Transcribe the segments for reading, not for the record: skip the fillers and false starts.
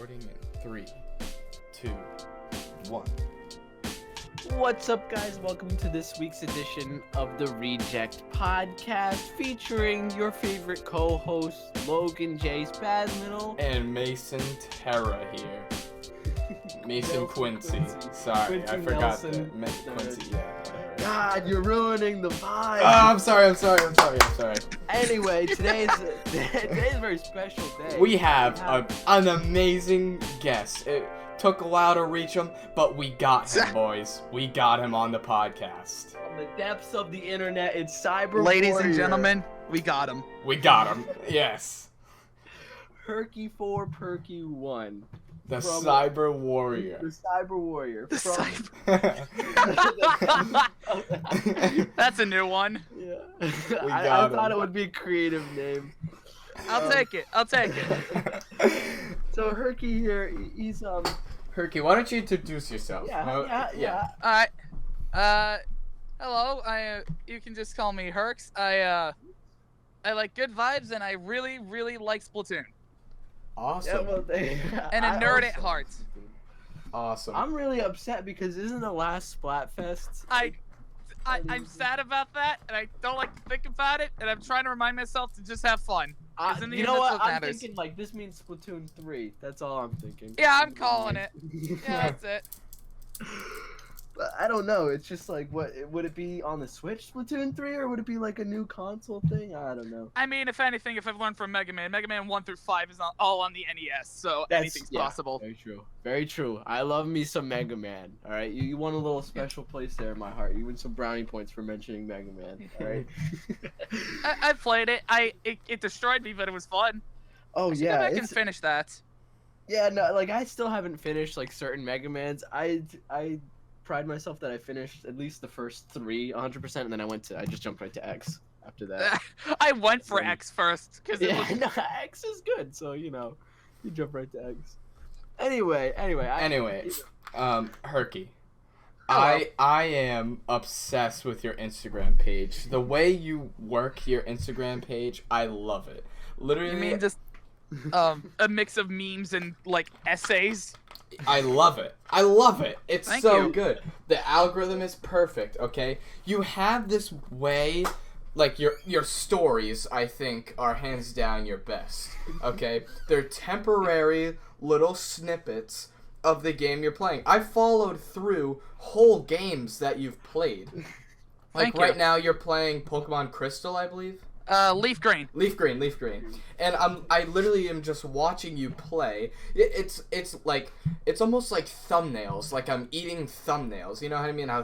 Recording in 3, 2, 1. What's up, guys? Welcome to this week's edition of the Reject Podcast, featuring your favorite co-hosts, Logan J. Spasmiddle And Mason Terra here. Mason Quincy. Sorry, Quincy I forgot Nelson. that. Quincy, yeah. God, you're ruining the vibe. Oh, I'm sorry. Anyway, today's a very special day. We have an amazing guest. It took a while to reach him, but we got him, boys. We got him on the podcast. From the depths of the internet, it's Cyber Ladies Warrior. and gentlemen, we got him. We got him. Yes. Hurky4Purky1. The Cyber Warrior. The Cyber Warrior. That's a new one. Yeah. We I got thought him. it would be a creative name. I'll take it. So Hurky here, he's Hurky, why don't you introduce yourself? yeah. All right. Hello. You can just call me Herks. I like good vibes, and I really, really like Splatoon. Awesome. And a nerd at heart. Awesome. I'm really upset because isn't the last Splatfest? I'm sad about that, and I don't like to think about it, and I'm trying to remind myself to just have fun. 'Cause in the You end, know that's what? I'm matters. thinking like this means Splatoon 3. That's all I'm thinking. Yeah, I'm calling it. Yeah, that's it. But I don't know. It's just like, what would it be on the Switch, Splatoon 3, or would it be like a new console thing? I don't know. I mean, if anything, if I've learned from Mega Man 1 through 5 is all on the NES, so anything's possible. Very true. Very true. I love me some Mega Man. All right, you won a little special place there in my heart. You win some brownie points for mentioning Mega Man. All right. I played it. It destroyed me, but it was fun. Oh I should yeah, go back and finish that. Yeah, no, like I still haven't finished like certain Mega Mans. I pride myself that I finished at least the first 3 100%, and then I just jumped right to X after that. I went for X first because Yeah, no, X is good, so you jump right to X. Anyway, Herky. Hello. I am obsessed with your Instagram page. The way you work your Instagram page, I love it. Literally, You mean just a mix of memes and like essays? I love it. It's Thank so you. good. The algorithm is perfect, okay? You have this way, like your stories, I think, are hands down your best, okay? They're temporary little snippets of the game you're playing. I followed through whole games that you've played. Like Thank you. right now you're playing Pokemon Crystal, I believe. Leaf green. Leaf green, and I literally am just watching you play. It's almost like thumbnails. Like I'm eating thumbnails. You know what I mean? How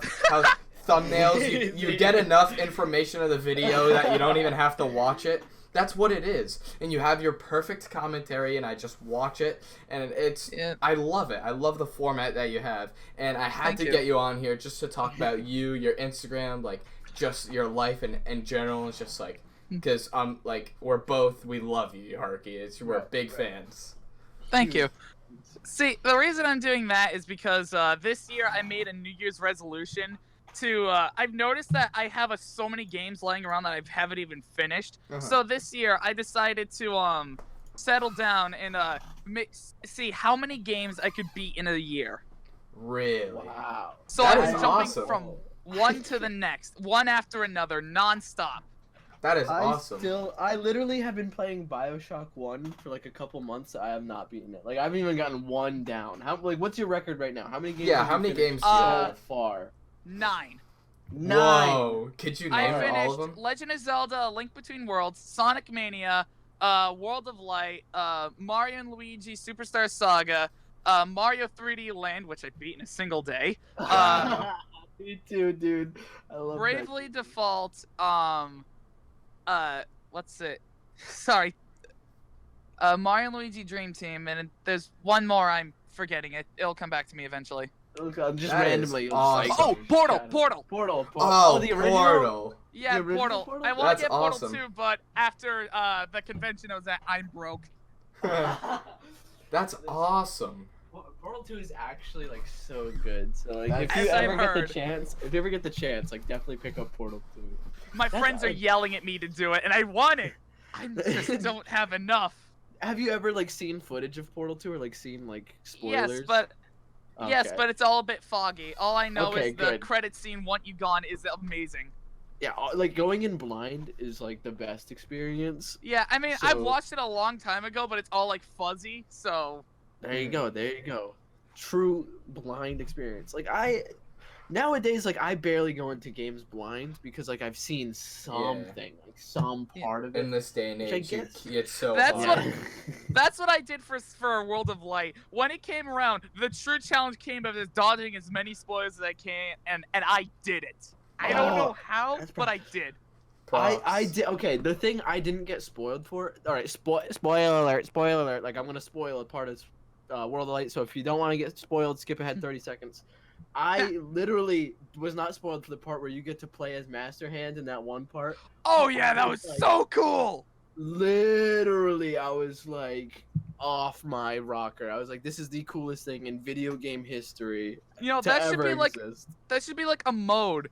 thumbnails you get enough information of the video that you don't even have to watch it. That's what it is. And you have your perfect commentary, and I just watch it, and I love it. I love the format that you have, and I had to get you on here just to talk about you, your Instagram, like just your life in general. It's just like. Because we love you, Harky. We're big fans. Thank you. See, the reason I'm doing that is because this year I made a New Year's resolution to. I've noticed that I have so many games lying around that I haven't even finished. So this year I decided to settle down and see how many games I could beat in a year. Really? Wow. So That I was is jumping awesome. from one to the next, one after another, nonstop. That is awesome. I literally have been playing BioShock 1 for like a couple months. I have not beaten it. Like I haven't even gotten one down. What's your record right now? How many games? Yeah, how many games do you have? So far? 9. Whoa! Could you I name all of finished them? Legend of Zelda: A Link Between Worlds, Sonic Mania, World of Light, Mario and Luigi Superstar Saga, Mario 3D Land, which I beat in a single day. Me too, dude. I love Bravely Default. What's it? Sorry. Mario and Luigi Dream Team, and there's one more I'm forgetting. It'll come back to me eventually. that. Just That is randomly. awesome. Oh, Portal. Oh, the original? Portal. Yeah, The original Portal. Portal? I want That's to get Portal awesome. 2, but after the convention I was at, I'm broke. That's awesome. Portal 2 is actually like so good. So like That's- if you As I've ever get heard. the chance, like definitely pick up Portal 2. My That's friends are like- yelling at me to do it, and I want it. I just don't have enough. have you ever like seen footage of Portal 2 or like seen like spoilers? Yes, but it's all a bit foggy. All I know Okay, is the good. credit scene "Want You Gone" is amazing. Yeah, like going in blind is like the best experience. Yeah, I mean, I've So- watched it a long time ago, but it's all like fuzzy, so There you go. There you go. True blind experience. Like nowadays, like I barely go into games blind because like I've seen something, like some part of it. In this day and Which I age, guess- it's so That's hard. what- that's what I did for World of Light. When it came around, the true challenge came of just dodging as many spoilers as I can, and I did it. I don't know how, that's but I did. I did okay. The thing I didn't get spoiled for. All right, spoiler alert! Spoiler alert! Like I'm gonna spoil a part of World of Light. So if you don't want to get spoiled, skip ahead 30 seconds. I literally was not spoiled for the part where you get to play as Master Hand in that one part. Oh yeah, that was Like- so cool. Literally, I was like off my rocker. I was like, this is the coolest thing in video game history You know, to that should ever be like exist. a mode.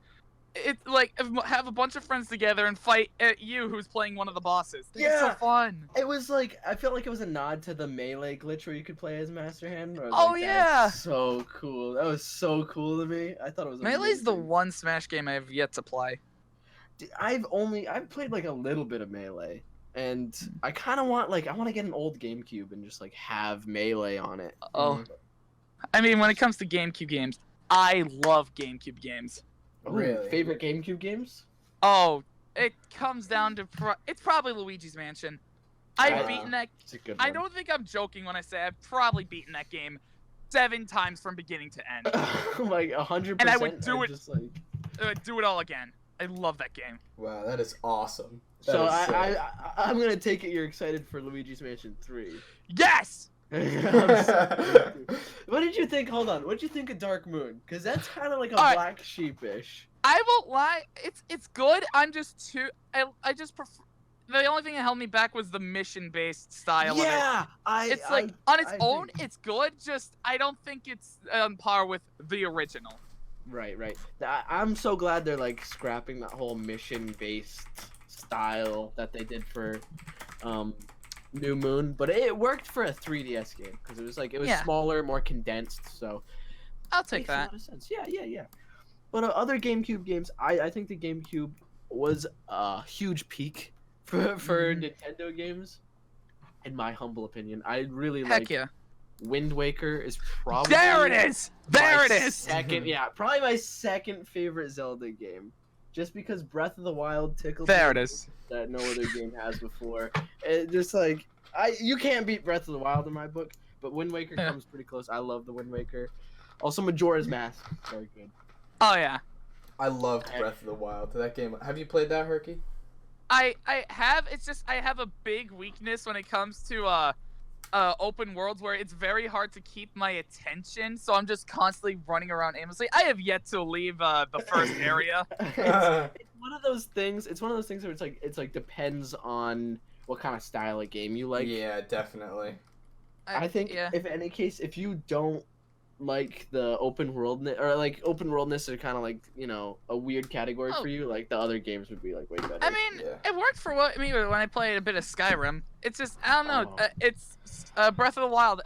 It's like have a bunch of friends together and fight at you who's playing one of the bosses. It's so Yeah. fun. It was like I felt like it was a nod to the melee glitch where you could play as Master Hand. Where I was Oh, like, yeah. "That's so cool! That was so cool to me. I thought it was. Melee's the amazing. one Smash game I have yet to play. Dude, I've played like a little bit of Melee, and I kind of want to get an old GameCube and just like have Melee on it. Oh, I mean, when it comes to GameCube games, I love GameCube games. Ooh, Really? favorite GameCube games? Oh, it comes down to it's probably Luigi's Mansion. I've Yeah. beaten that. It's a good I one. don't think I'm joking when I say I've probably beaten that game 7 times from beginning to end. Like 100%. And I would do I'm it- Just like... Do it all again. I love that game. Wow, that is awesome. That So is sick. I'm gonna take it you're excited for Luigi's Mansion 3. Yes. I'm so what did you think? Hold on. What did you think of Dark Moon? Because that's kind of like a Alright. black sheepish. I won't lie. It's good. I'm just too. I just prefer. The only thing that held me back was the mission-based style of it. Yeah, It's like on its I own, think- it's good. Just I don't think it's on par with the original. Right. I'm so glad they're like scrapping that whole mission-based style that they did for New Moon, but it worked for a 3DS game because it was Yeah. smaller, more condensed. So I'll take makes that. a lot of sense. Yeah. But other GameCube games, I think the GameCube was a huge peak for Nintendo games. In my humble opinion, I really Heck like yeah! Wind Waker is probably There it is. There my it is. Second, yeah, probably my second favorite Zelda game, just because Breath of the Wild tickled There me it is. that no other game has before. It just like you can't beat Breath of the Wild in my book, but Wind Waker Yeah. comes pretty close. I love the Wind Waker. Also, Majora's Mask, very good. Oh yeah. I loved Breath of the Wild. That game. Have you played that, Hurky? I have. It's just I have a big weakness when it comes to open worlds where it's very hard to keep my attention. So I'm just constantly running around aimlessly. I have yet to leave the first area. It's one of those things. It's one of those things where it's like depends on what kind of style of game you like. Yeah, definitely. I think Yeah. if any case, if you don't like the open worldness or like open worldness are kind of like a weird category Oh. for you, like the other games would be like way better. I mean, Yeah. it worked for what I mean when I played a bit of Skyrim. It's just I don't know. Oh. It's Breath of the Wild.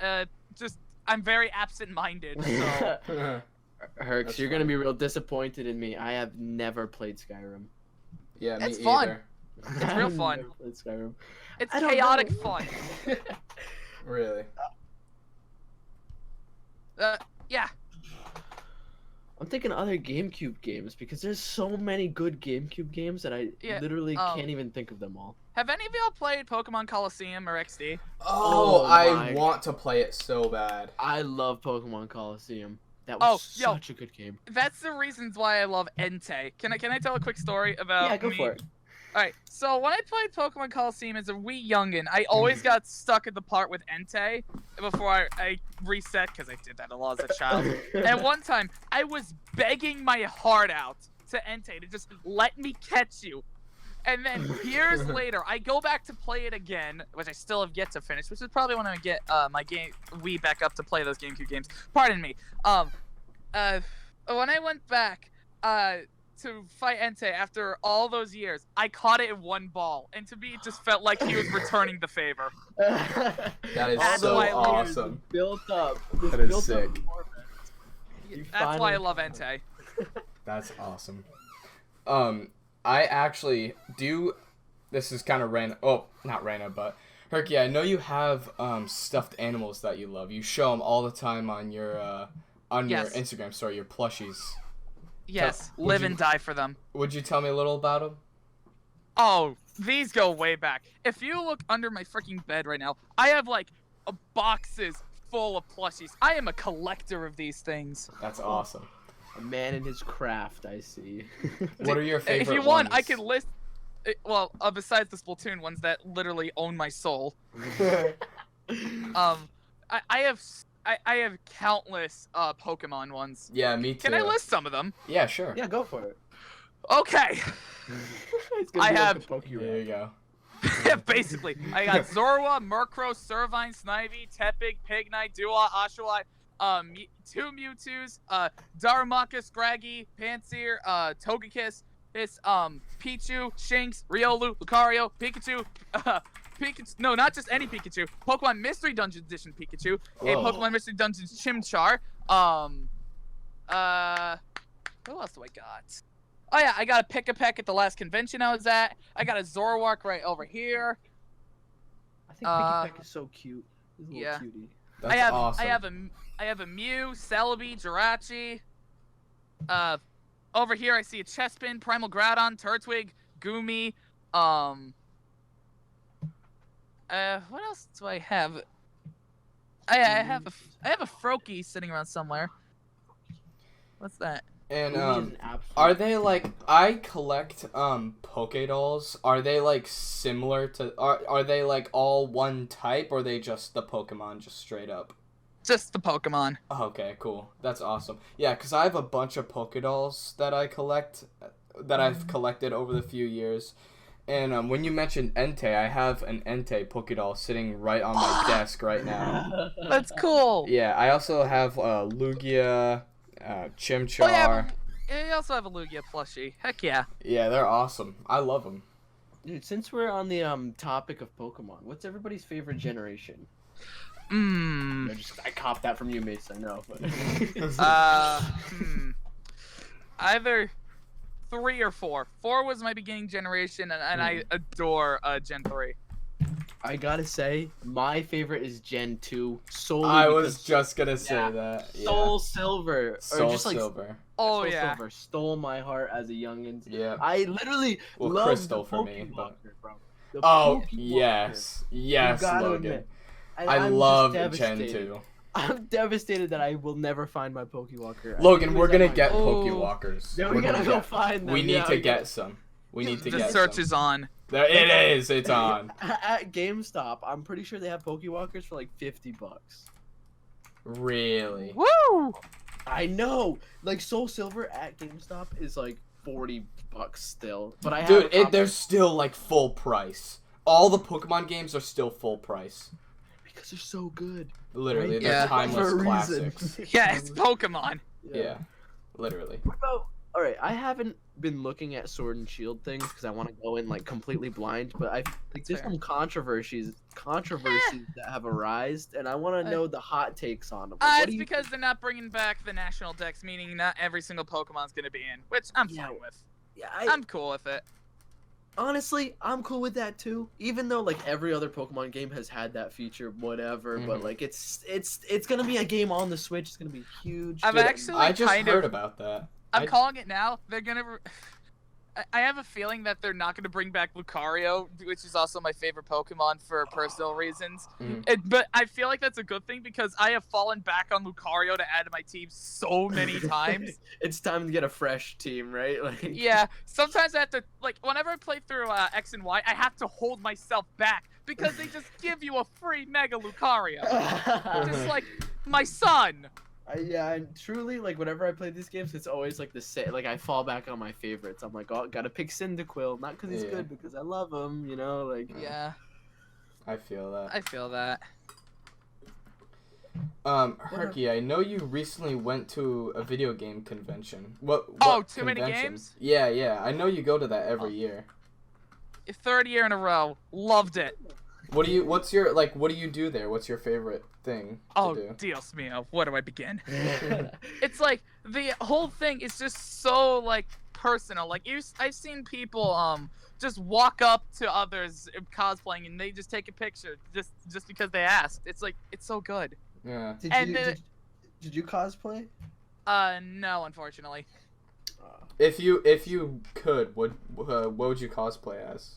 Just I'm very absent-minded. So Herx, That's you're gonna fine. be real disappointed in me. I have never played Skyrim. Yeah, me It's fun. either. It's real I've fun. never played Skyrim. it's I don't chaotic know. fun. Really. Yeah. I'm thinking other GameCube games because there's so many good GameCube games that I Yeah, literally can't even think of them all. Have any of y'all played Pokemon Coliseum or XD? Oh, Oh I my want to play it so bad. I love Pokemon Coliseum. That was yo. such a good game. That's the reasons why I love Entei. Can I tell a quick story about Yeah, go me? for it. Alright, so when I played Pokemon Coliseum as a wee youngin', I always got stuck at the part with Entei before I reset, because I did that a lot as a child. And one time, I was begging my heart out to Entei to just let me catch you. And then years later, I go back to play it again, which I still have yet to finish, which is probably when I get my game Wii back up to play those GameCube games. Pardon me. When I went back, to fight Entei after all those years. I caught it in one ball, and to me, it just felt like he was returning the favor. That is That's so why I love awesome. Built up. That is sick. That's why I love Entei. That's awesome. I actually do. This is kind of random. Oh, not random, but Hurky, I know you have stuffed animals that you love. You show them all the time on your Yes. Instagram story. Your plushies. Yes, Would live you- and die for them. Would you tell me a little about them? Oh, these go way back. If you look under my freaking bed right now, I have like boxes full of plushies. I am a collector of these things. That's awesome. A man in his craft, I see. What are your favorite If you want, I ones? could list. Well, besides the Splatoon ones that literally own my soul, I have countless Pokemon ones. Yeah, me too. Can I list some of them? Yeah, sure. Yeah, go for it. Okay. It's gonna I be have- like a Poke There you go. Basically, I got Zorua, Murkrow, Servine, Snivy, Tepig, Pignite, Duo, Oshawott, 2 Mewtwo's, Darumaka, Scraggy, Pansear, Togekiss, Pichu, Shinx, Riolu, Lucario, Pikachu, Pikachu, no, not just any Pikachu, Pokemon Mystery Dungeon Edition Pikachu, a Whoa. Pokemon Mystery Dungeon Chimchar, who else do I got? Oh yeah, I got a Pick-a-Peck at the last convention I was at. I got a Zoroark right over here. I think Picky Peck is so cute. He's a little yeah. cutie. That's I have awesome. I have a Mew, Celebi, Jirachi. Over here I see a Chespin, Primal Groudon, Turtwig, Goomy. What else do I have? I have a Froakie sitting around somewhere. What's that? And Goomy is an absolute- are they like, I collect Pokédolls. Are they like similar to, are they like all one type, or are they just the Pokemon just straight up? Just the Pokemon. Oh, okay, cool. That's awesome. Yeah, because I have a bunch of Pokédolls that I collect, that I've collected over the few years. And when you mentioned Entei, I have an Entei Pokédoll sitting right on my desk right now. That's cool. Yeah, I also have Lugia, Chimchar. Oh yeah, you also have a Lugia plushie. Heck yeah. Yeah, they're awesome. I love them. Dude, since we're on the topic of Pokemon, what's everybody's favorite generation? I copped that from you, Mace. I know. But... Either 3 or 4. 4 was my beginning generation, and I adore Gen 3. I gotta say, my favorite is Gen 2. Solely I because was just gonna say yeah, that. Yeah. Soul Silver, Soul or just like Silver. Oh Soul yeah. Silver stole my heart as a youngin. Yeah. I literally Well, love Crystal the for me, Pokewalker, but- bro. The Oh, Pokewalker. yes. Yes, You gotta Logan. admit. I I'm just love Gen devastated. 2. I'm devastated that I will never find my Pokewalker. Logan, we're gonna get Oh. Pokewalkers. Yeah, We're we gotta gonna go get- find them. We need yeah, to we get gotta- some. We need to The get search some. is on. There it is. It's on. At GameStop, I'm pretty sure they have Pokewalkers for like $50. Really? Woo! I know. Like Soul Silver at GameStop is like $40 still. But I have Dude, a copy they're still like full price. All the Pokemon games are still full price. because they're so good. Literally, Right? they're Yeah. timeless For a reason. classics. Yeah, it's Pokemon. Yeah, literally. What about? All right, I haven't been looking at Sword and Shield things because I want to go in like completely blind. But like there's Fair. some controversies that have arisen, and I want to know the hot takes on them. Like, what It's do you because they're not bringing back the national dex, meaning not every single Pokemon's gonna be in, which I'm Yeah. fine with. Yeah, I'm cool with it. honestly, I'm cool with that too. Even though like every other Pokemon game has had that feature, whatever. But Mhm. like it's gonna be a game on the Switch. It's gonna be huge. I've Dude, actually I just kind heard of. about that. I'm I- calling it now. They're gonna. I have a feeling that they're not gonna bring back Lucario, which is also my favorite Pokemon for personal reasons. Mhm. But I feel like that's a good thing because I have fallen back on Lucario to add to my team so many times. It's time to get a fresh team, right? Like Yeah, sometimes I have to, like, whenever I play through X and Y, I have to hold myself back because they just give you a free Mega Lucario. Just like my son. Yeah, and truly, like, whenever I play these games, it's always, like, the same. Like, I fall back on my favorites. I'm like, oh, gotta pick Cyndaquil. Not because he's Yeah. good, because I love him, you know? Like, Yeah, I feel that. I feel that. Hurky, I know you recently went to a video game convention. What Too Many Games? Yeah. I know you go to that every year. Third year in a row. Loved it. What do you do there? What's your favorite thing to do? Dios mío, where do I begin? It's like the whole thing is just so like personal. Like I've seen people just walk up to others cosplaying and they just take a picture just because they asked. It's like it's so good. Yeah. Did you cosplay? No, unfortunately. If you could, what would you cosplay as?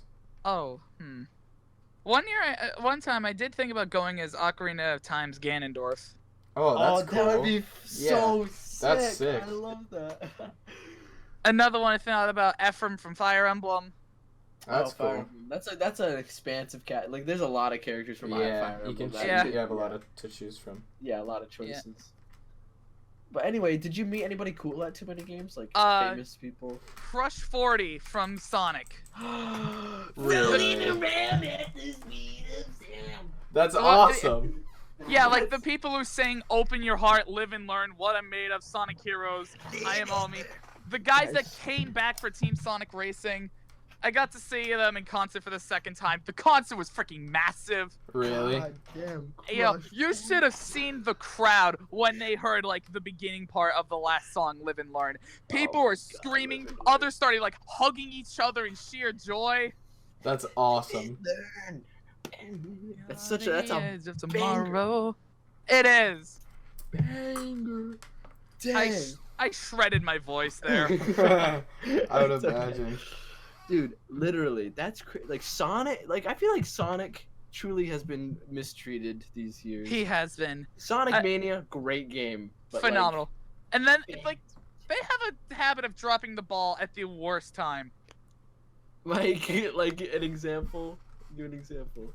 One time I did think about going as Ocarina of Time's Ganondorf. Oh, that's cool. That would be so sick. That's sick. I love that. Another one I thought about Ephraim from Fire Emblem. That's cool. That's an expansive cat. Like there's a lot of characters from Fire Emblem. You have a lot to choose from. Yeah, a lot of choices. Yeah. But anyway, did you meet anybody cool at Too Many Games? Like famous people? Crush 40 from Sonic. Really? That's awesome. Yeah, like the people who sing "Open Your Heart, Live and Learn," "What I'm Made of," Sonic Heroes, "I Am All Me." The guys that came back for Team Sonic Racing. I got to see them in concert for the second time. The concert was freaking massive. Really? God damn. Yo, you should have seen the crowd when they heard like the beginning part of the last song, "Live and Learn." People were screaming. Others started like hugging each other in sheer joy. That's awesome. That's a edge of tomorrow. It is. Banger. Dang. I shredded my voice there. I would imagine. Dude, literally, that's like Sonic. Like I feel like Sonic truly has been mistreated these years. He has been. Sonic Mania, great game. But phenomenal. And then like they have a habit of dropping the ball at the worst time. Like an example. Give an example.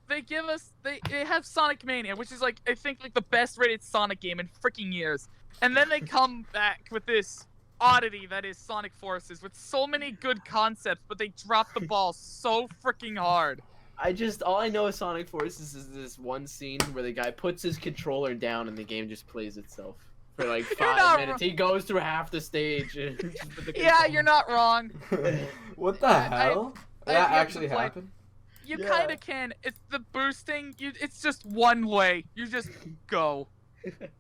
They have Sonic Mania, which is like I think like the best rated Sonic game in freaking years. And then they come back with this oddity that is Sonic Forces with so many good concepts, but they drop the ball so freaking hard. All I know of Sonic Forces is this one scene where the guy puts his controller down and the game just plays itself for like 5 minutes. He goes through half the stage. Yeah, you're not wrong. What the hell? That actually happened? You kind of can. It's the boosting. It's just one way. You just go.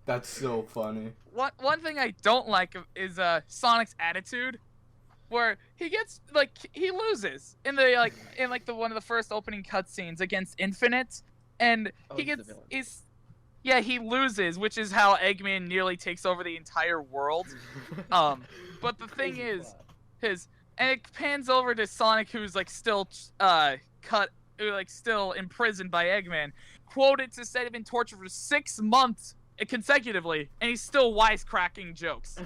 That's so funny. One thing I don't like is Sonic's attitude, where he gets he loses in the one of the first opening cutscenes against Infinite, and he loses, which is how Eggman nearly takes over the entire world. But the thing is, and it pans over to Sonic, who's still still imprisoned by Eggman, quoted to say he'd been tortured for 6 months consecutively, and he's still wisecracking jokes.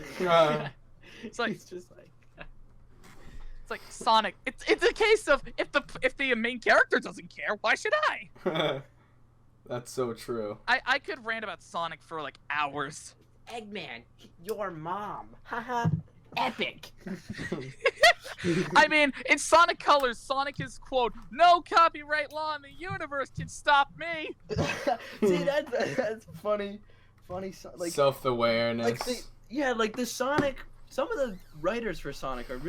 It's like Sonic. It's a case of if the main character doesn't care, why should I? That's so true. I could rant about Sonic for hours. Eggman, your mom. Haha. Epic. I mean, in Sonic Colors, Sonic is quote, "No copyright law in the universe can stop me." See, that's funny. Self-awareness. The Sonic. Some of the writers for Sonic are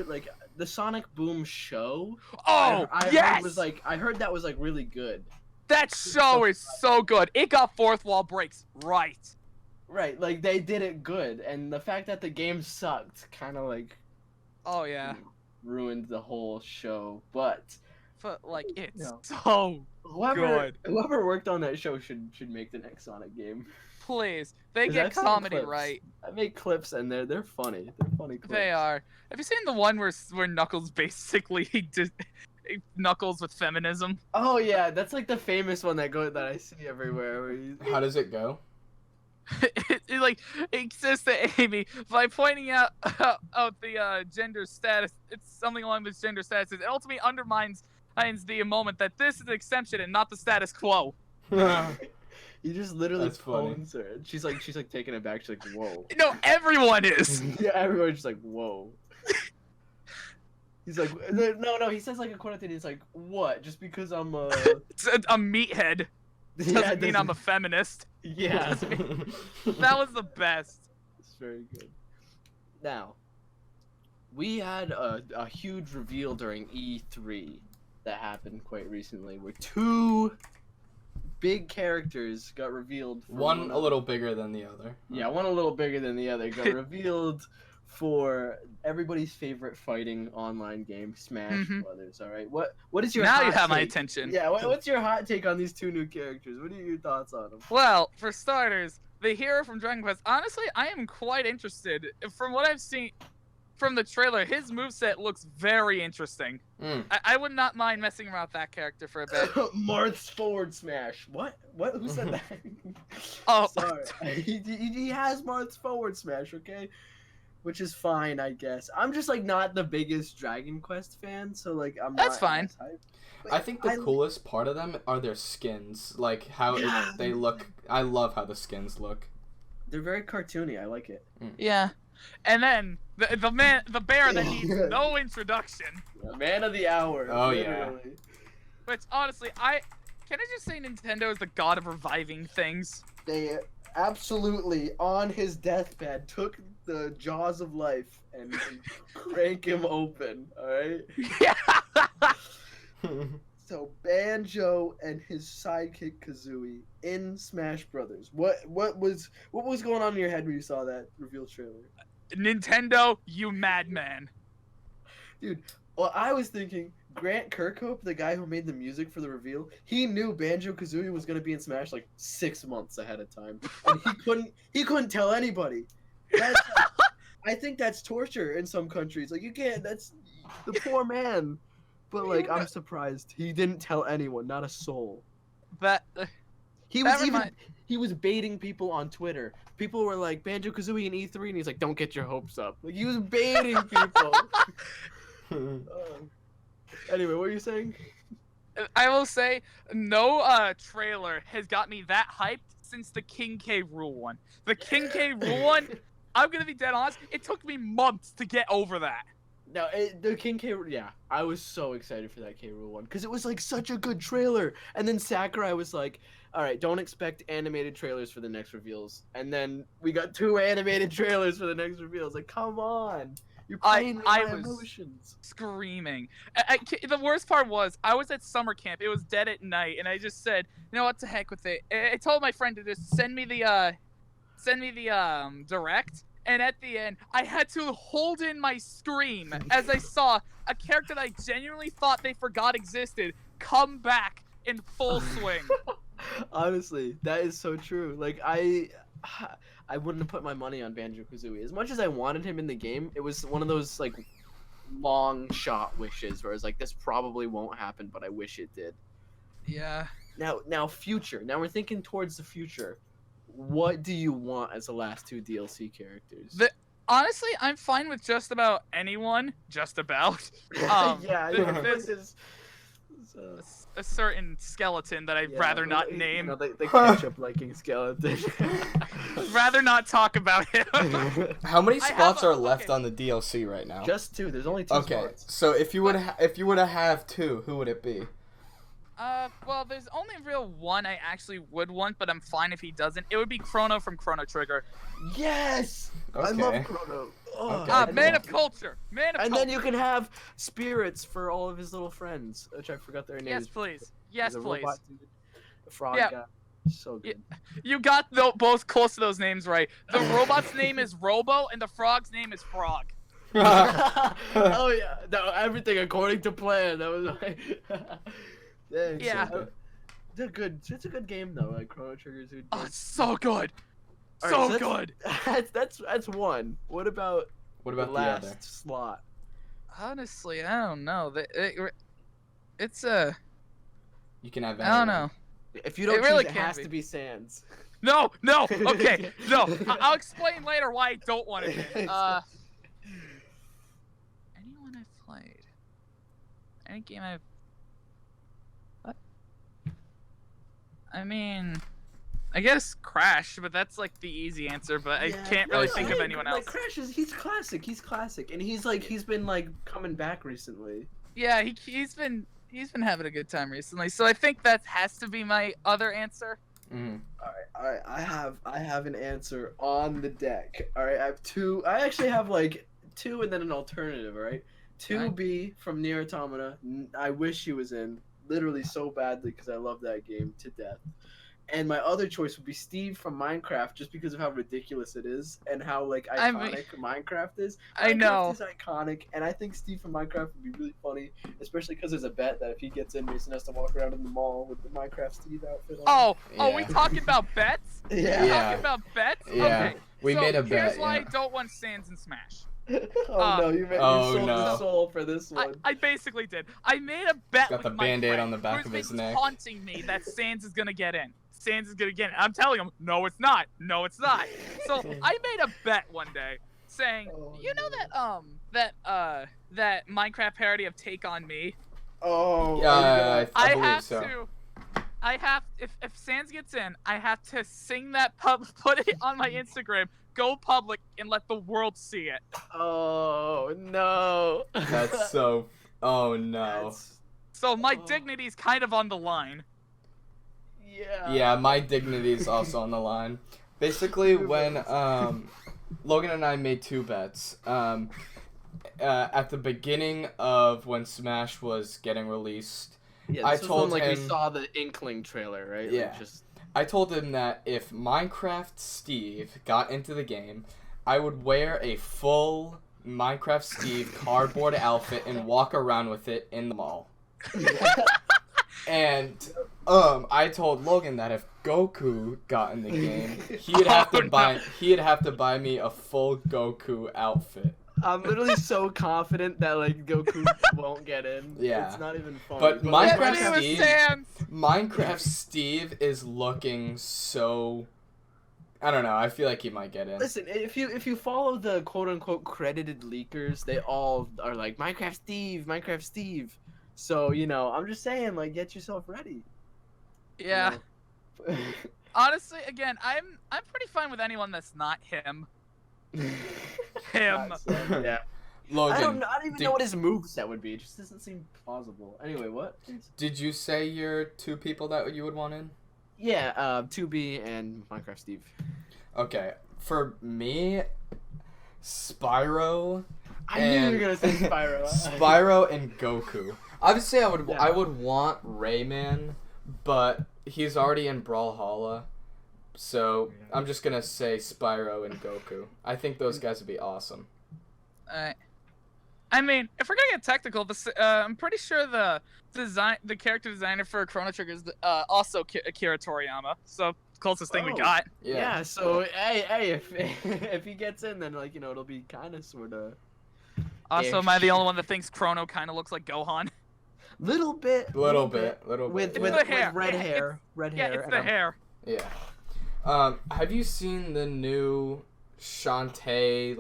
the Sonic Boom show. Oh, yes. I heard that was really good. That show is so good. It got fourth wall breaks right. Right, they did it good, and the fact that the game sucked kind of oh yeah, ruined the whole show. But it's so good. Whoever worked on that show should make the next Sonic game. Please, they get comedy right. I make clips and they're funny. They're funny clips. They are. Have you seen the one where Knuckles basically Knuckles with feminism? Oh yeah, that's the famous one that I see everywhere. How does it go? It says to Amy by pointing out the gender status. It's something along this gender status. It ultimately undermines the moment that this is an exception and not the status quo. He just literally phones her. She's taken aback. She's like, whoa. No, everyone is. Yeah, everyone's just like, whoa. He's like, no. He says a quote thing. He's like, what? Just because I'm a meathead. Doesn't mean I'm a feminist. Yeah. That was the best. It's very good. Now, we had a huge reveal during E3 that happened quite recently, where 2 big characters got revealed. One a little bigger than the other. Yeah, one a little bigger than the other got revealed for everybody's favorite fighting online game, Smash Brothers. All right, what is your now hot you have my take? attention? Yeah, what's your hot take on these 2 new characters? What are your thoughts on them? Well, for starters, the hero from Dragon Quest. Honestly, I am quite interested. From what I've seen from the trailer, his moveset looks very interesting. I would not mind messing around with that character for a bit. Marth's forward smash. What? Who said that? Oh, sorry. He has Marth's forward smash, okay? Which is fine, I guess. I'm just like not the biggest Dragon Quest fan, so like I'm. That's not fine. as hyped. I think the coolest part of them are their skins, like how they look. I love how the skins look. They're very cartoony. I like it. yeah. And then the bear that needs no introduction. Man of the hour. Oh, literally. yeah. Which honestly, can I just say Nintendo is the god of reviving things? They absolutely on his deathbed took the jaws of life and crank him open. All right. Yeah. So Banjo and his sidekick Kazooie in Smash Brothers. What was going on in your head when you saw that reveal trailer? Nintendo, you madman. Dude, well, I was thinking Grant Kirkhope, the guy who made the music for the reveal, he knew Banjo-Kazooie was going to be in Smash like 6 months ahead of time, and he couldn't tell anybody. That's, I think that's torture in some countries. Like you can't. That's the poor man. But like, I'm surprised he didn't tell anyone, not a soul. That He was baiting people on Twitter. People were like Banjo-Kazooie in E3, and he's like, "Don't get your hopes up." Like he was baiting people. Anyway, what were you saying? I will say, no trailer has got me that hyped since the King K. Rool one. The King K. Rool one, I'm gonna be dead honest, it took me months to get over that. No, the King K. Yeah, I was so excited for that K. Rool one because it was like such a good trailer. And then Sakurai was like, "All right, don't expect animated trailers for the next reveals." And then we got 2 animated trailers for the next reveals. Like, come on, you're playing with my emotions. Screaming. The worst part was I was at summer camp. It was dead at night, and I just said, "You know what? To heck with it." I told my friend to just send me the direct. And at the end, I had to hold in my scream as I saw a character that I genuinely thought they forgot existed come back in full swing. Honestly, that is so true. Like, I wouldn't have put my money on Banjo-Kazooie. As much as I wanted him in the game, it was one of those, like, long shot wishes where it's like, this probably won't happen, but I wish it did. Yeah. Now future. Now we're thinking towards the future. What do you want as the last 2 DLC characters? Honestly, I'm fine with just about anyone. Just about. Yeah, there's a certain skeleton that I'd rather not name. You know, the ketchup-liking skeleton. Rather not talk about him. How many spots are left on the DLC right now? Just 2. There's only 2 okay, spots. so if you would have 2, who would it be? Well, there's only real one I actually would want, but I'm fine if he doesn't. It would be Chrono from Chrono Trigger. Yes! Okay. I love Chrono. Oh, Okay. Man of culture. Man of and culture. then you can have spirits for all of his little friends, which I forgot their names. Yes, please. Yes, There's a please. robot dude, a frog Yeah. guy. So good. You got both close to those names right. The robot's name is Robo, and the frog's name is Frog. Oh yeah, no, everything according to plan. That was my. Yeah. It's a good game though. Like Chrono Trigger's. Oh, it's so good. All So right, good. That's one. What about What about the the last other? slot? Honestly, I don't know. It's You can have. I don't know. If you don't really choose, it can has be. to be Sans. No. Okay. No. I'll explain later why I don't want it. Anyone I've played. Any game I've. What? I mean, I guess Crash, but that's like the easy answer. But I can't really think of anyone else. Like Crash he's classic, and he's been like coming back recently. Yeah, he's been he's been having a good time recently. So I think that has to be my other answer. Mm. All right. I have an answer on the deck. All right. I have two. I actually have like two and then an alternative. All right. 2B from Nier Automata. I wish he was in literally so badly because I love that game to death. And my other choice would be Steve from Minecraft, just because of how ridiculous it is and how like iconic Minecraft is. I know. Minecraft is iconic, and I think Steve from Minecraft would be really funny, especially because there's a bet that if he gets in, Mason has to walk around in the mall with the Minecraft Steve outfit on. Oh, we talking about bets? Yeah. We talking about bets? Yeah. Okay. We so made a bet. Here's why Yeah. I don't want Sans and Smash. Oh no, you sold no. your soul for this one. I basically did. I made a bet Got with the my Band-Aid friend on the back who's of his been neck. taunting me that Sans is gonna get in. Sans is gonna get in. I'm telling him, no, it's not. No, it's not. So I made a bet one day saying, you know that Minecraft parody of Take on Me? Oh. Yeah, I believe have so. to. I have if Sans gets in, I have to sing that put it on my Instagram, go public, and let the world see it. Oh no. That's so. Oh no. So my dignity's kind of on the line. Yeah. Yeah, my dignity is also on the line. Basically, when Logan and I made two bets. At the beginning of when Smash was getting released, Yeah, I this was told when, like, him. we saw the Inkling trailer, right? Yeah. Like, just... I told him that if Minecraft Steve got into the game, I would wear a full Minecraft Steve cardboard outfit and walk around with it in the mall. And I told Logan that if Goku got in the game, he'd have to buy me a full Goku outfit. I'm literally so confident that like Goku won't get in. Yeah. It's not even funny. But Get Minecraft me with Steve- Sans. Minecraft Steve is looking so. I don't know. I feel like he might get in. Listen, if you follow the quote unquote credited leakers, they all are like Minecraft Steve, Minecraft Steve. So I'm just saying, like, get yourself ready. Yeah. You know? Honestly, again, I'm pretty fine with anyone that's not him. Him. Yeah. Logan, I don't even know what his moveset would be. It just doesn't seem plausible. Anyway, what? did you say your two people that you would want in? Yeah, 2B and Minecraft Steve. Okay, for me, Spyro. I knew you were gonna say Spyro. Spyro and Goku. Obviously, I would Yeah. I would want Rayman, but he's already in Brawlhalla, so I'm just gonna say Spyro and Goku. I think those guys would be awesome. I mean, if we're gonna get technical, I'm pretty sure the character designer for Chrono Trigger is also Akira Toriyama. So closest thing we got. Yeah. So hey, if he gets in, then like it'll be kind of sort of. Also, am I the only one that thinks Chrono kind of looks like Gohan? Little bit. Little bit. With the hair. red Yeah, hair. Red hair. Yeah, it's the hair. Yeah. Have you seen the new Shantae